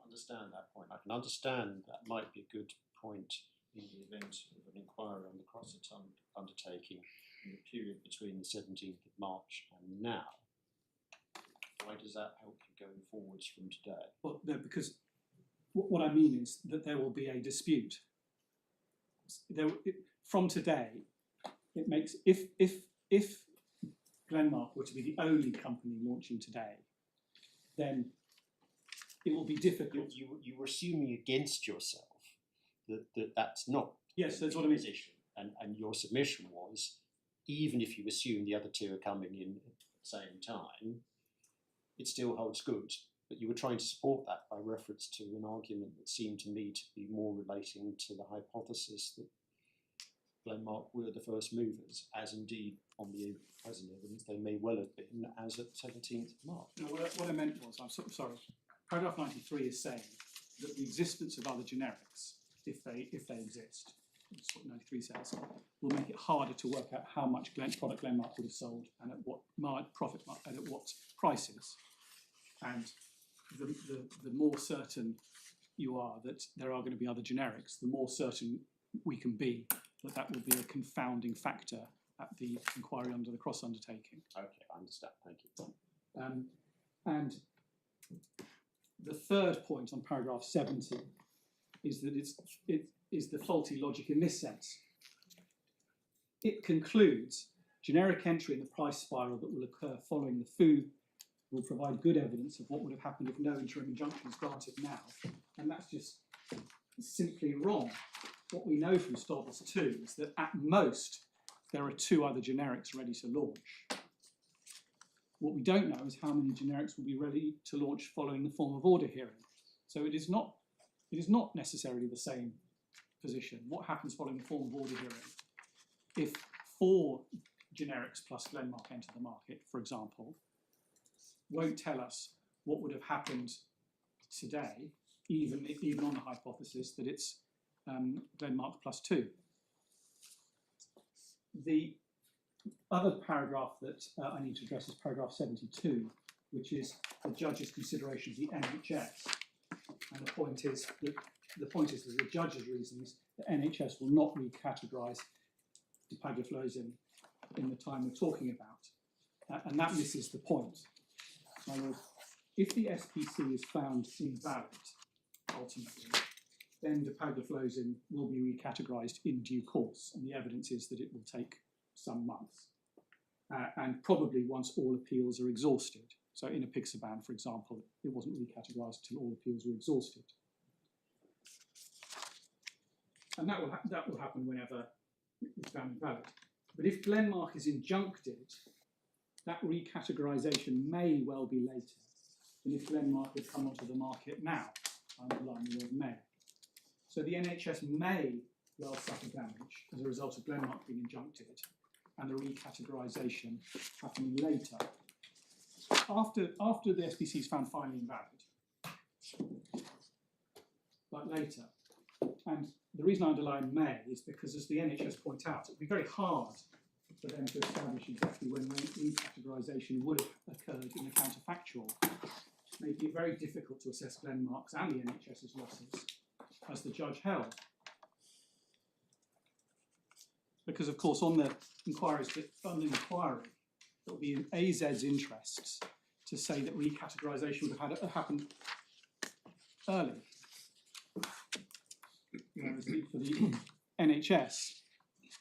understand that point? I can understand that might be a good point in the event of an inquiry on the Cross-undertaking in the period between the 17th of March and now. Why does that help you going forwards from today? well, no, because what I mean is that there will be a dispute. From today, it makes if Glenmark were to be the only company launching today, then it will be difficult. You were assuming against yourself that's not Yes, that's the what I mean. position. And your submission was, even if you assume the other two are coming in at the same time, it still holds good. But you were trying to support that by reference to an argument that seemed to me to be more relating to the hypothesis that Glenmark were the first movers, as indeed on the present evidence they may well have been as at 17th of March. No, what I meant was, I'm sorry, paragraph 93 is saying that the existence of other generics, if they exist, that's what 93 says, will make it harder to work out how much product Glenmark would have sold and at what profit and at what prices. And the more certain you are that there are going to be other generics, the more certain we can be that that will be a confounding factor at the inquiry under the cross-undertaking. Okay, I understand. Thank you. And the third point on paragraph 70 is that it is the faulty logic in this sense. It concludes generic entry in the price spiral that will occur following the food will provide good evidence of what would have happened if no interim injunction is granted now. And that's just simply wrong. What we know from Stobbles 2 is that at most there are 2 other generics ready to launch. What we don't know is how many generics will be ready to launch following the form of order hearing. So it is not necessarily the same position. What happens following the form of order hearing? If 4 generics plus Glenmark enter the market, for example, won't tell us what would have happened today, even on the hypothesis that it's Glenmark plus 2. The other paragraph that I need to address is paragraph 72, which is the judge's consideration of the NHS. And the point is that the judge's reasons that NHS will not recategorise dapagliflozin in the time we're talking about. and that misses the point. In other words, if the SPC is found invalid, ultimately, then dapagliflozin will be recategorised in due course, and the evidence is that it will take some months, and probably once all appeals are exhausted. So in apixaban, for example, it wasn't recategorised until all appeals were exhausted. And that will happen whenever it's found invalid. But if Glenmark is injuncted, that recategorisation may well be later than if Glenmark had come onto the market now. I underline the word may. So the NHS may well suffer damage as a result of Glenmark being injuncted and the recategorisation happening later. After the SPC is found finally invalid, but later. And the reason I underline may is because, as the NHS point out, it would be very hard for them to establish exactly when recategorisation would have occurred in a counterfactual, making it very difficult to assess Glenmark's and the NHS's losses, as the judge held. Because, of course, on the inquiry, it will be in AZ's interests to say that recategorisation would have happened early. Whereas for the NHS,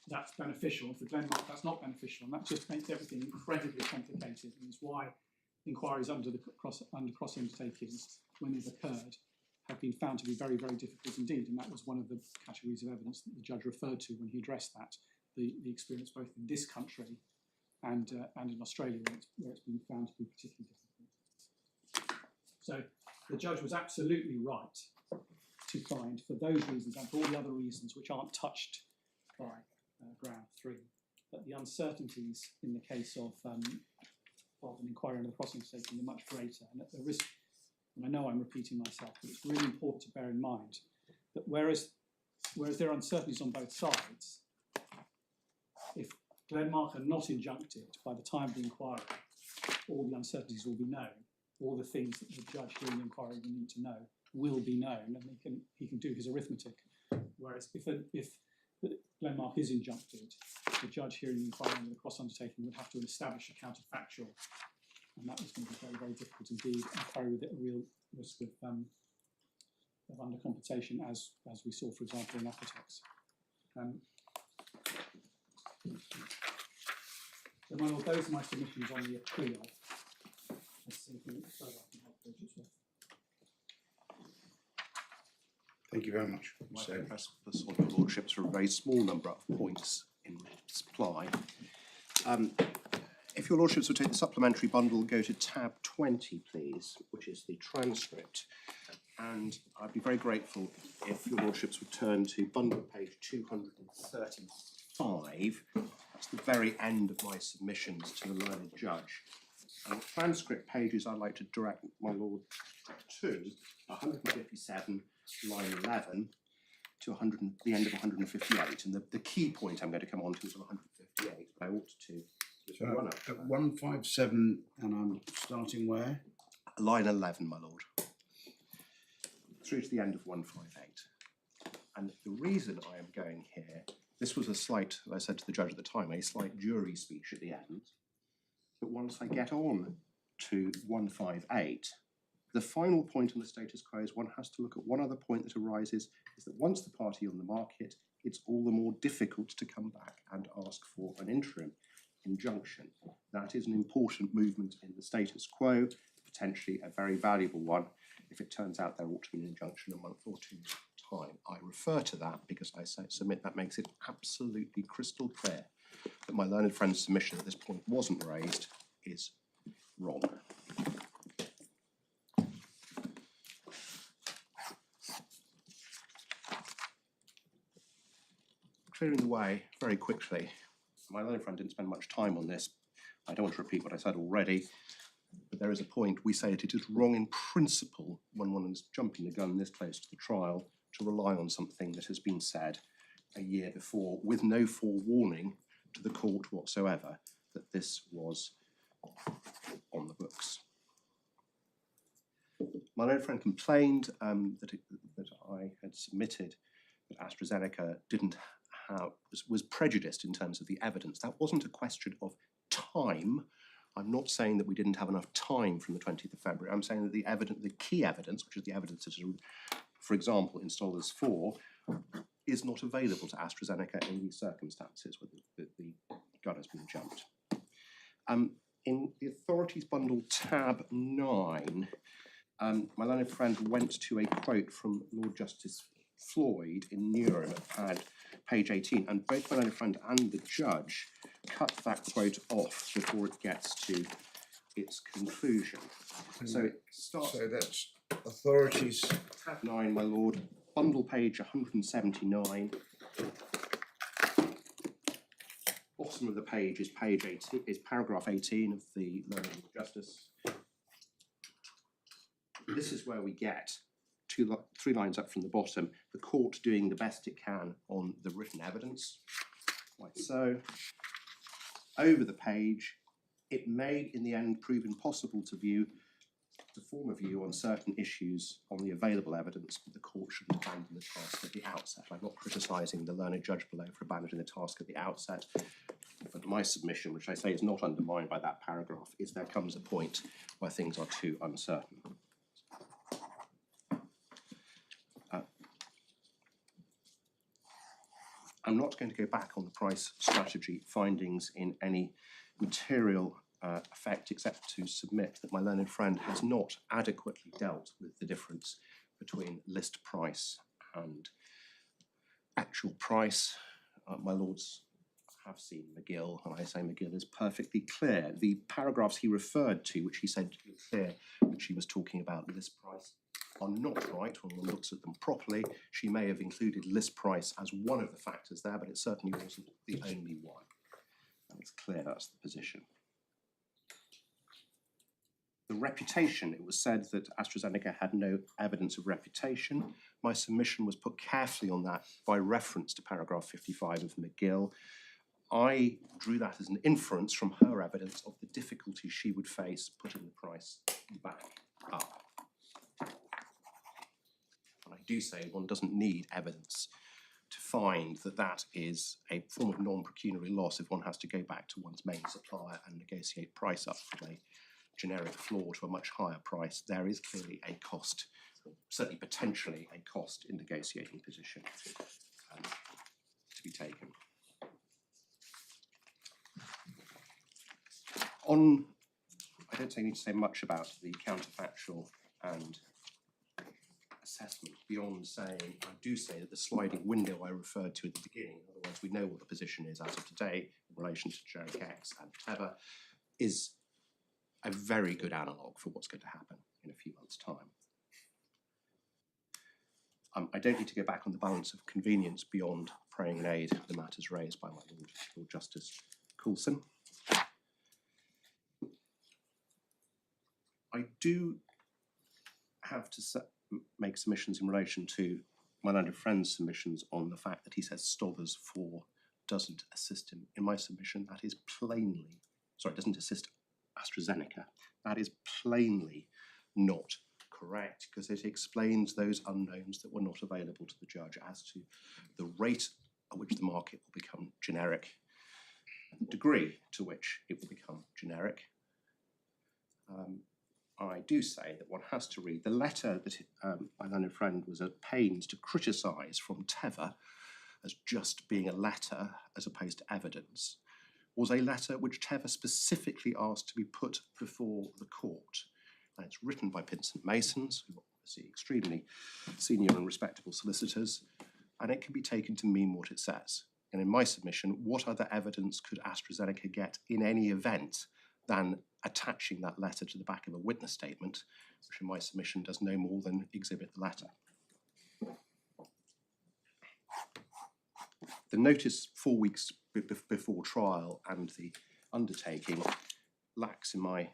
that's beneficial. For Glenmark, that's not beneficial, and that just makes everything incredibly complicated. And is why inquiries under cross-undertakings, when they've occurred, have been found to be very, very difficult indeed. And that was one of the categories of evidence that the judge referred to when he addressed that, the experience both in this country and in Australia, where it's been found to be particularly difficult. So the judge was absolutely right to find, for those reasons and for all the other reasons which aren't touched by ground 3, that the uncertainties in the case of an inquiry under the cross-undertaking are much greater, and at the risk, and I know I'm repeating myself, but it's really important to bear in mind that whereas there are uncertainties on both sides, if Glenmark are not injuncted by the time of the inquiry, all the uncertainties will be known, all the things that the judge during the inquiry will need to know will be known, and he can do his arithmetic. Whereas if Glenmark is injuncted, the judge hearing the inquiry under the cross-undertaking would have to establish a counterfactual, and that was going to be very, very difficult indeed, and carry with it a real risk of undercompensation, as we saw, for example, in Apotex. So, my lord, those are my submissions on the appeal. Let's see if we further I can help Bridget with. Thank you very much. I press on your lordships for a very small number of points in supply. If your lordships would take the supplementary bundle, go to tab 20, please, which is the transcript. And I'd be very grateful if your lordships would turn to bundle page 235. That's the very end of my submissions to the learned judge. And the transcript pages I'd like to direct my lord to 157, line 11 to the end of 158. And the key point I'm going to come on to is 158, but I ought to just run up. At 157, and I'm starting where? Line 11, my lord. Through to the end of 158. And the reason I am going here, this was a slight, as I said to the judge at the time, a slight jury speech at the end. But once I get on to 158, the final point on the status quo is one has to look at one other point that arises, is that once the party on the market, it's all the more difficult to come back and ask for an interim injunction. That is an important movement in the status quo, potentially a very valuable one if it turns out there ought to be an injunction a month or two's time. I refer to that because I submit that makes it absolutely crystal clear that my learned friend's submission at this point wasn't raised is wrong. Clearing the way very quickly. My learned friend didn't spend much time on this. I don't want to repeat what I said already, but there is a point. We say that it is wrong in principle when one is jumping the gun this close to the trial to rely on something that has been said a year before with no forewarning to the court whatsoever that this was on the books. My learned friend complained that I had submitted that AstraZeneca was prejudiced in terms of the evidence. That wasn't a question of time I'm not saying that we didn't have enough time from the 20th of February. I'm saying that the key evidence, which is the evidence that is, for example, in Stollers 4, is not available to AstraZeneca in these circumstances where the gun has been jumped. In the authorities bundle tab 9, my learned friend went to a quote from Lord Justice Floyd in Newham at page 18, and both my learned friend and the judge cut that quote off before it gets to its conclusion. So it starts. So that's authorities. Tab 9, my lord, bundle page 179. Bottom of the page is page 18, is paragraph 18 of the Learned Justice. This is where we get three lines up from the bottom. The court doing the best it can on the written evidence, like so. Over the page, it may in the end prove impossible to form a view on certain issues on the available evidence, but the court shouldn't abandon the task at the outset. I'm not criticising the learned judge below for abandoning the task at the outset, but my submission, which I say is not undermined by that paragraph, is there comes a point where things are too uncertain. I'm not going to go back on the price strategy findings in any material effect, except to submit that my learned friend has not adequately dealt with the difference between list price and actual price. My lords have seen McGill, and I say McGill is perfectly clear. The paragraphs he referred to, which he said clear, which he was talking about list price, are not right when one looks at them properly. She may have included list price as one of the factors there, but it certainly wasn't the only one. And it's clear that's the position. The reputation, it was said that AstraZeneca had no evidence of reputation. My submission was put carefully on that by reference to paragraph 55 of McGill. I drew that as an inference from her evidence of the difficulty she would face putting the price back up. And I do say one doesn't need evidence to find that that is a form of non-pecuniary loss if one has to go back to one's main supplier and negotiate price up from a generic floor to a much higher price. There is clearly a cost, certainly potentially a cost in negotiating position to be taken. I don't need to say much about the counterfactual and assessment beyond saying, I do say that the sliding window I referred to at the beginning, in other words, we know what the position is as of today in relation to generic X and Teva, is a very good analogue for what's going to happen in a few months' time. I don't need to go back on the balance of convenience beyond praying in aid the matters raised by my Lord Justice Coulson. I do have to make submissions in relation to my learned friend's submissions on the fact that he says Stollers 4 doesn't assist him. In my submission, that is plainly, sorry, doesn't assist AstraZeneca. That is plainly not correct, because it explains those unknowns that were not available to the judge as to the rate at which the market will become generic and the degree to which it will become generic. I do say that one has to read the letter that my learned friend was at pains to criticise from Teva as just being a letter as opposed to evidence, was a letter which Teva specifically asked to be put before the court. And it's written by Pinsent Masons, who are obviously extremely senior and respectable solicitors, and it can be taken to mean what it says. And in my submission, what other evidence could AstraZeneca get in any event than attaching that letter to the back of a witness statement, which in my submission does no more than exhibit the letter. The notice 4 weeks before trial and the undertaking lacks in my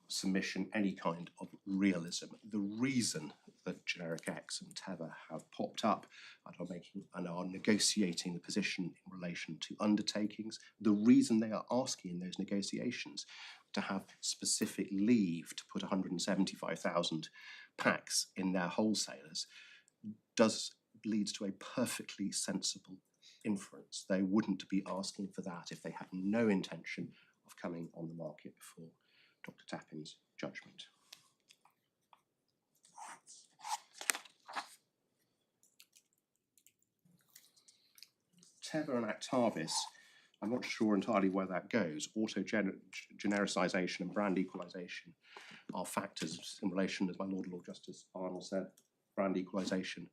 submission any kind of realism. The reason that generic X and Teva have popped up and are negotiating the position in relation to undertakings, the reason they are asking in those negotiations to have specific leave to put 175,000 packs in their wholesalers leads to a perfectly sensible inference. They wouldn't be asking for that if they had no intention of coming on the market before Dr. Tappin's judgment. Teva and Actavis, I'm not sure entirely where that goes. Auto-genericization and brand equalization are factors in relation, as my Lord Justice Arnold said. Brand equalization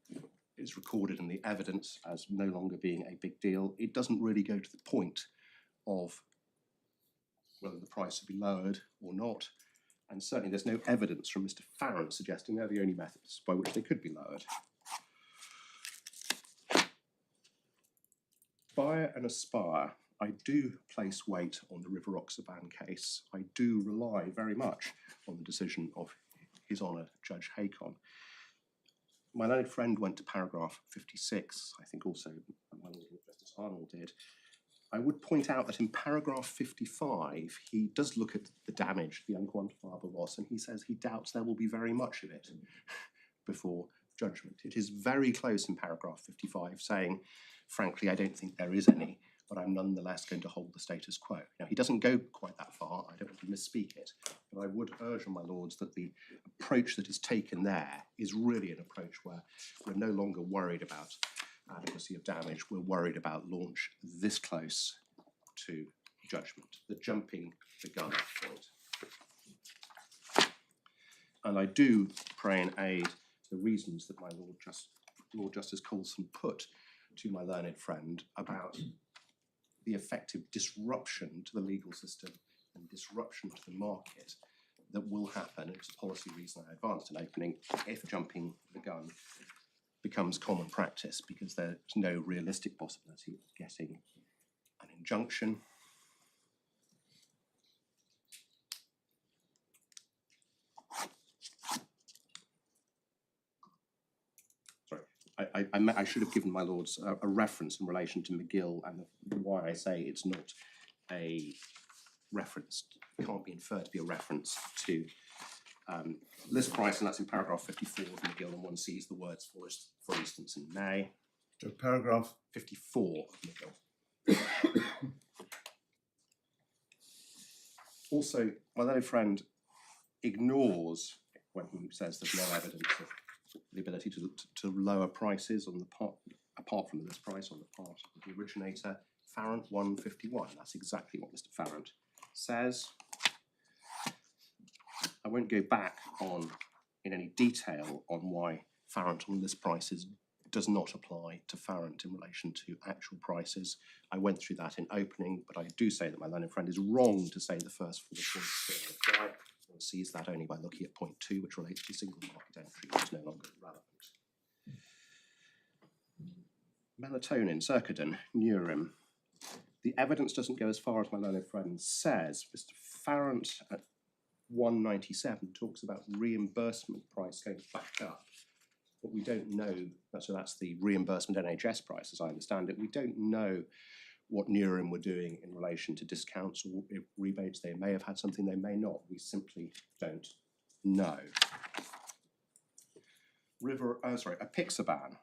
is recorded in the evidence as no longer being a big deal. It doesn't really go to the point of whether the price will be lowered or not. And certainly there's no evidence from Mr. Farrant suggesting they're the only methods by which they could be lowered. Bayer and Aspire, I do place weight on the rivaroxaban case. I do rely very much on the decision of His Honour Judge Hakon. My learned friend went to paragraph 56, I think also my Lord Justice Arnold did. I would point out that in paragraph 55, he does look at the damage, the unquantifiable loss, and he says he doubts there will be very much of it before judgment. It is very close in paragraph 55 saying, frankly, I don't think there is any, but I'm nonetheless going to hold the status quo. Now, he doesn't go quite that far, I don't want to misspeak it, but I would urge on my lords that the approach that is taken there is really an approach where we're no longer worried about adequacy of damage, we're worried about launch this close to judgment, the jumping the gun point. And I do pray and aid the reasons that my Lord Justice Coulson put to my learned friend about the effective disruption to the legal system and disruption to the market that will happen. It's a policy reason I advanced in opening if jumping the gun becomes common practice, because there's no realistic possibility of getting an injunction. I should have given my lords a reference in relation to McGill and why I say it's not a reference, can't be inferred to be a reference to list price, and that's in paragraph 54 of McGill, and one sees the words for instance in May. So paragraph 54 of McGill. Also, my learned friend ignores when he says there's no evidence of the ability to lower prices on the part, apart from the list price on the part of the originator. Farrant 151, that's exactly what Mr. Farrant says. I won't go back on in any detail on why Farrant on list prices does not apply to Farrant in relation to actual prices. I went through that in opening, but I do say that my learned friend is wrong to say the first 4 points don't apply. One sees that only by looking at point 2, which relates to single market entry, which is no longer relevant. Melatonin, Circadin, Neurim. The evidence doesn't go as far as my learned friend says. Mr. Farrant at 197 talks about reimbursement price going back up, but we don't know, so that's the reimbursement NHS price as I understand it. We don't know what Neurim were doing in relation to discounts or rebates. They may have had something, they may not. We simply don't know. Apixaban.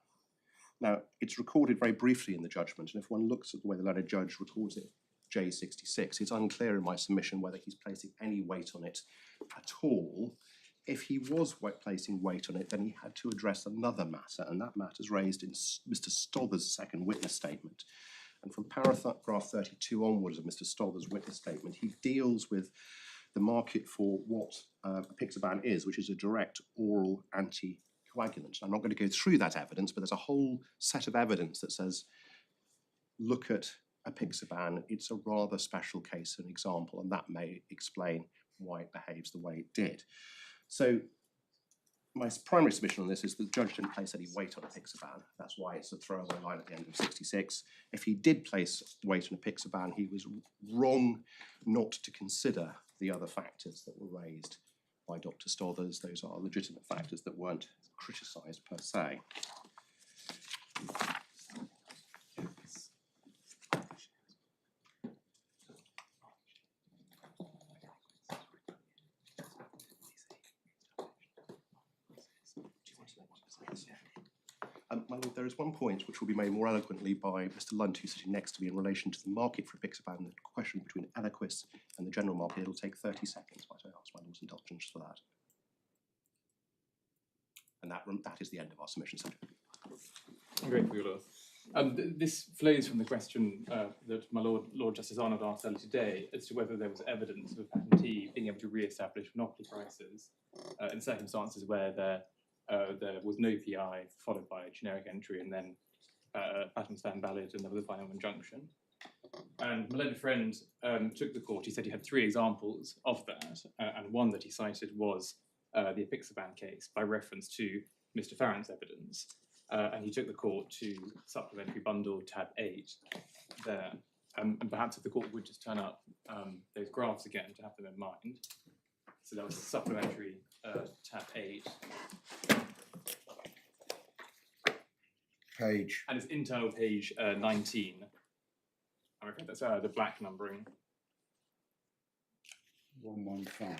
Now, it's recorded very briefly in the judgment, and if one looks at the way the learned judge records it, J66, it's unclear in my submission whether he's placing any weight on it at all. If he was placing weight on it, then he had to address another matter, and that matter is raised in Mr. Stother's second witness statement. And from paragraph 32 onwards of Mr. Stother's witness statement, he deals with the market for what apixaban is, which is a direct oral anticoagulant. I'm not going to go through that evidence, but there's a whole set of evidence that says, look at apixaban, it's a rather special case, an example, and that may explain why it behaves the way it did. So my primary submission on this is that the judge didn't place any weight on apixaban. That's why it's a throwaway line at the end of 66. If he did place weight on apixaban, he was wrong not to consider the other factors that were raised by Dr. Stothers. Those are legitimate factors that weren't criticised per se. My lord, there is one point which will be made more eloquently by Mr. Lunt, who's sitting next to me, in relation to the market for apixaban and the question between Adequacy and the general market. It'll take 30 seconds, might I ask my lord's indulgence for that. And that is the end of our submission subject. I'm grateful, Your Lord. This flows from the question that my Lord Justice Arnold asked earlier today as to whether there was evidence of a patentee being able to re-establish monopoly prices in circumstances where there was no PI followed by a generic entry and then patent stand valid and there was a final injunction. And my learned friend took the court. He said he had 3 examples of that, and one that he cited was the apixaban case by reference to Mr. Farrant's evidence. And he took the court to Supplementary Bundle tab 8 there. And perhaps if the court would just turn up those graphs again to have them in mind. So that was Supplementary tab 8. Page. And it's internal page 19. I'm afraid that's the black numbering. 115.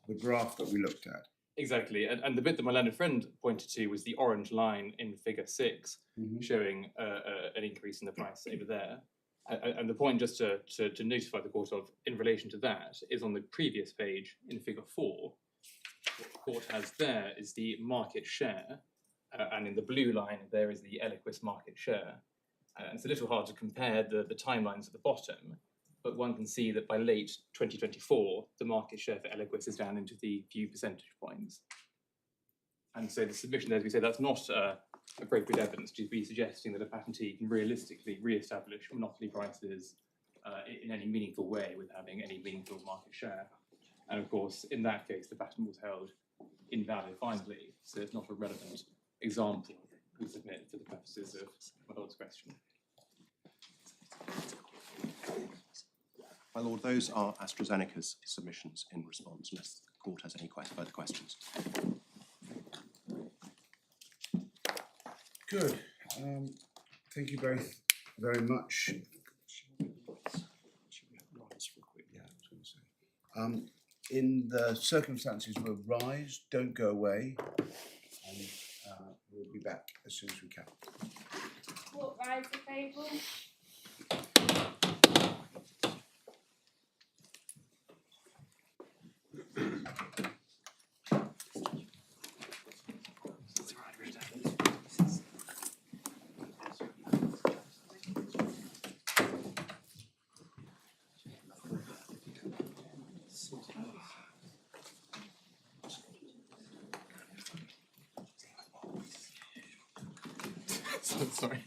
The graph that we looked at. Exactly, and the bit that my learned friend pointed to was the orange line in figure 6, showing an increase in the price over there. And the point, just to notify the court of in relation to that, is on the previous page in figure 4. What the court has there is the market share, and in the blue line there is the Adequacy market share. And it's a little hard to compare the timelines at the bottom, but one can see that by late 2024, the market share for Adequacy is down into the few percentage points. And so the submission, as we say, that's not appropriate evidence to be suggesting that a patentee can realistically re-establish monopoly prices in any meaningful way with having any meaningful market share. And of course, in that case, the patent was held invalid finally, so it's not a relevant example we submit for the purposes of my lord's question. My lord, those are AstraZeneca's submissions in response, unless the court has any further questions. Good. Thank you both very much. In the circumstances where rise, don't go away, and we'll be back as soon as we can. Court rise the table. Sorry.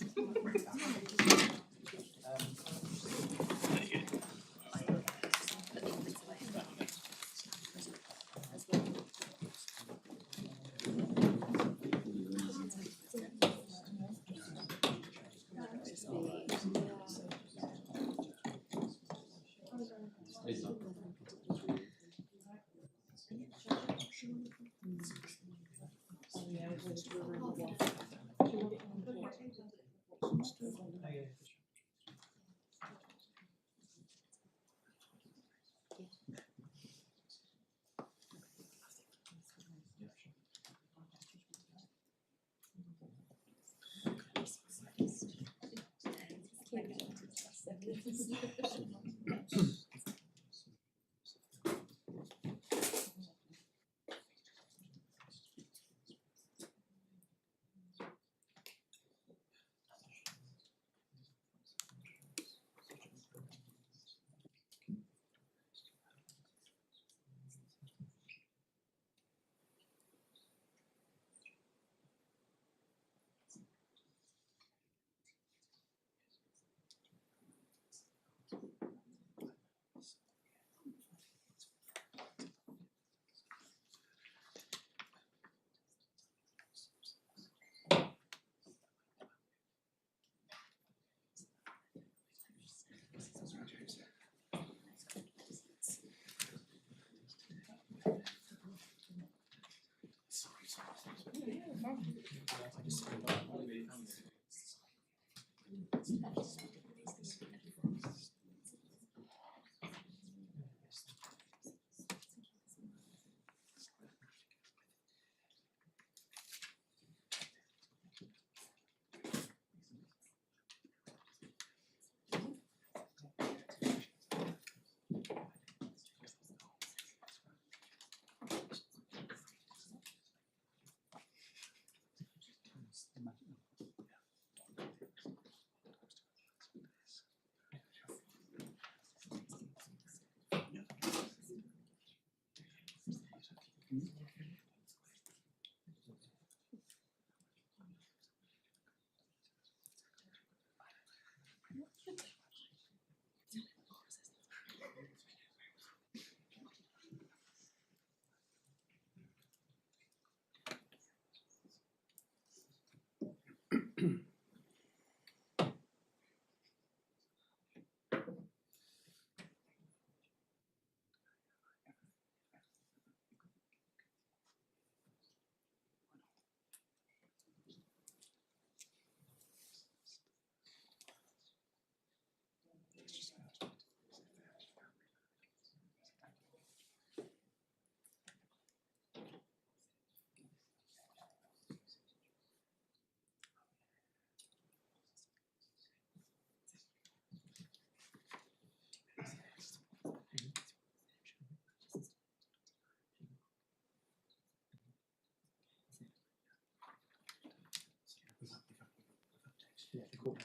Yeah, cool.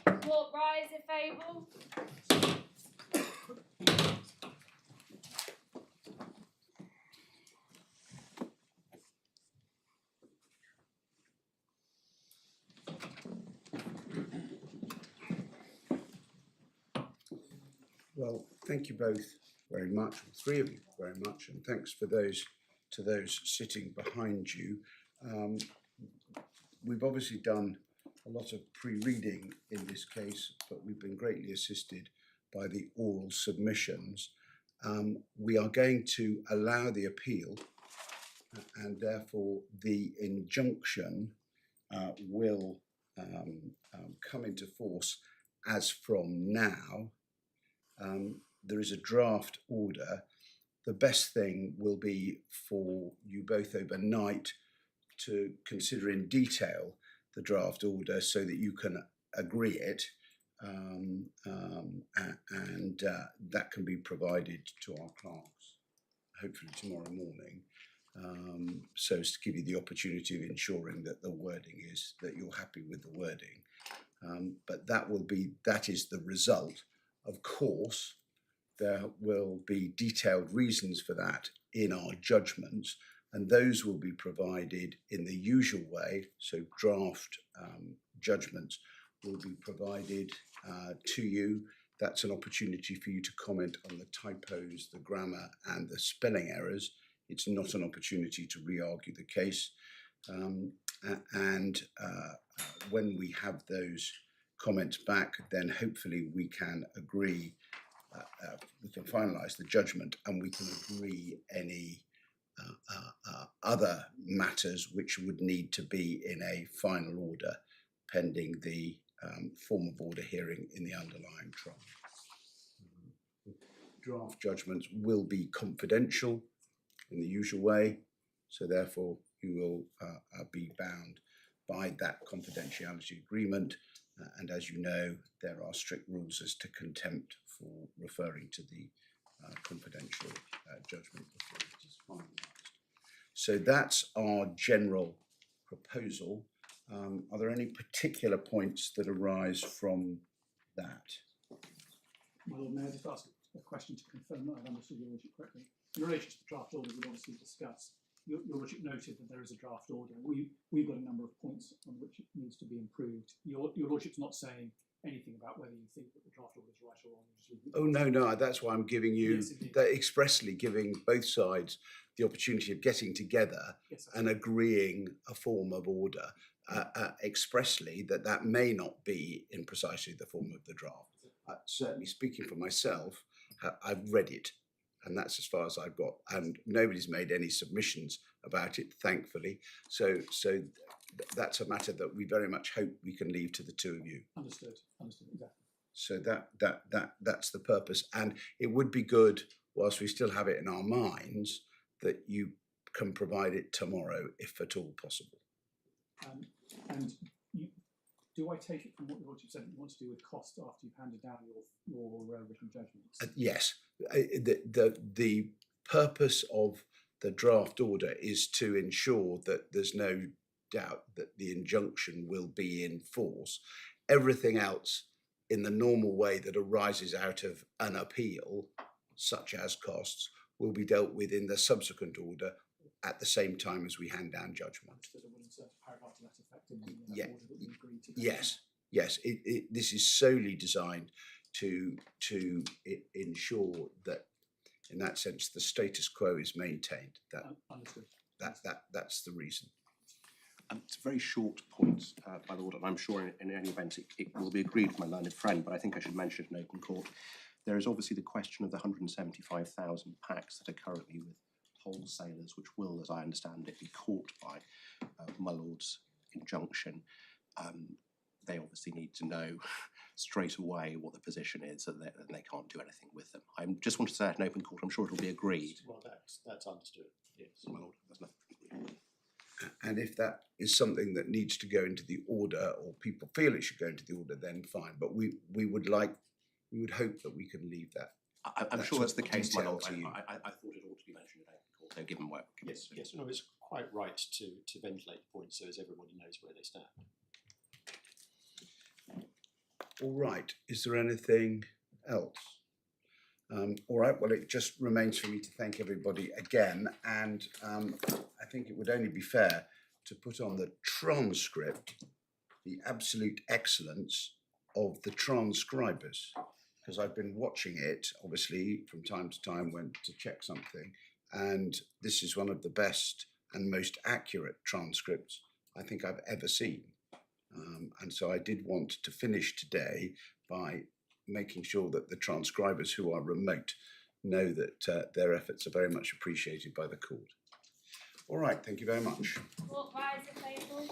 Court rise if able. Well, thank you both very much, or three of you very much, and thanks for those sitting behind you. We've obviously done a lot of pre-reading in this case, but we've been greatly assisted by the oral submissions. We are going to allow the appeal, and therefore the injunction will come into force as from now. There is a draft order. The best thing will be for you both overnight to consider in detail the draft order so that you can agree it, and that can be provided to our clerks hopefully tomorrow morning, so as to give you the opportunity of ensuring that the wording is, that you're happy with the wording. But that is the result. Of course, there will be detailed reasons for that in our judgments, and those will be provided in the usual way. So draft judgments will be provided to you. That's an opportunity for you to comment on the typos, the grammar and the spelling errors. It's not an opportunity to re-argue the case. When we have those comments back, then hopefully we can agree, we can finalise the judgment, and we can agree any other matters which would need to be in a final order pending the form of order hearing in the underlying trial. Draft judgments will be confidential in the usual way, so therefore you will be bound by that confidentiality agreement. And as you know, there are strict rules as to contempt for referring to the confidential judgment before it is finalised. So that's our general proposal. Are there any particular points that arise from that? Well, may I just ask a question to confirm that I've understood your lordship correctly? In relation to the draft order, we'll obviously discuss. Your lordship noted that there is a draft order. We've got a number of points on which it needs to be improved. Your lordship's not saying anything about whether you think that the draft order is right or wrong. Oh no, that's why I'm giving you, yes, expressly giving both sides the opportunity of getting together, yes, and agreeing a form of order expressly that may not be in precisely the form of the draft. Certainly speaking for myself, I've read it, and that's as far as I've got, and nobody's made any submissions about it, thankfully. So that's a matter that we very much hope we can leave to the two of you. Understood, exactly. So that's the purpose, and it would be good, whilst we still have it in our minds, that you can provide it tomorrow, if at all possible. Do I take it from what your lordship said that you want to do with cost after you've handed down your written judgments? Yes, the purpose of the draft order is to ensure that there's no doubt that the injunction will be in force. Everything else in the normal way that arises out of an appeal, such as costs, will be dealt with in the subsequent order at the same time as we hand down judgment. Yes. This is solely designed to ensure that, in that sense, the status quo is maintained. That's the reason. It's a very short point by the order, and I'm sure in any event it will be agreed with my learned friend, but I think I should mention it in open court. There is obviously the question of the 175,000 packs that are currently with wholesalers, which will, as I understand it, be caught by my lord's injunction. They obviously need to know straight away what the position is, and they can't do anything with them. I just want to say it in open court, I'm sure it will be agreed. Well, that's understood. Yes, my lord, there's nothing. And if that is something that needs to go into the order, or people feel it should go into the order, then fine. But we would hope that we can leave that. I'm sure that's the case, my lord. I thought it ought to be mentioned in open court, so given where. Yes, no, it's quite right to ventilate the point so as everybody knows where they stand. All right. Is there anything else? All right. Well, it just remains for me to thank everybody again, and I think it would only be fair to put on the transcript the absolute excellence of the transcribers. because I've been watching it, obviously, from time to time when to check something, and this is one of the best and most accurate transcripts I think I've ever seen. And so I did want to finish today by making sure that the transcribers who are remote know that their efforts are very much appreciated by the court. All right, thank you very much. Court rise if able.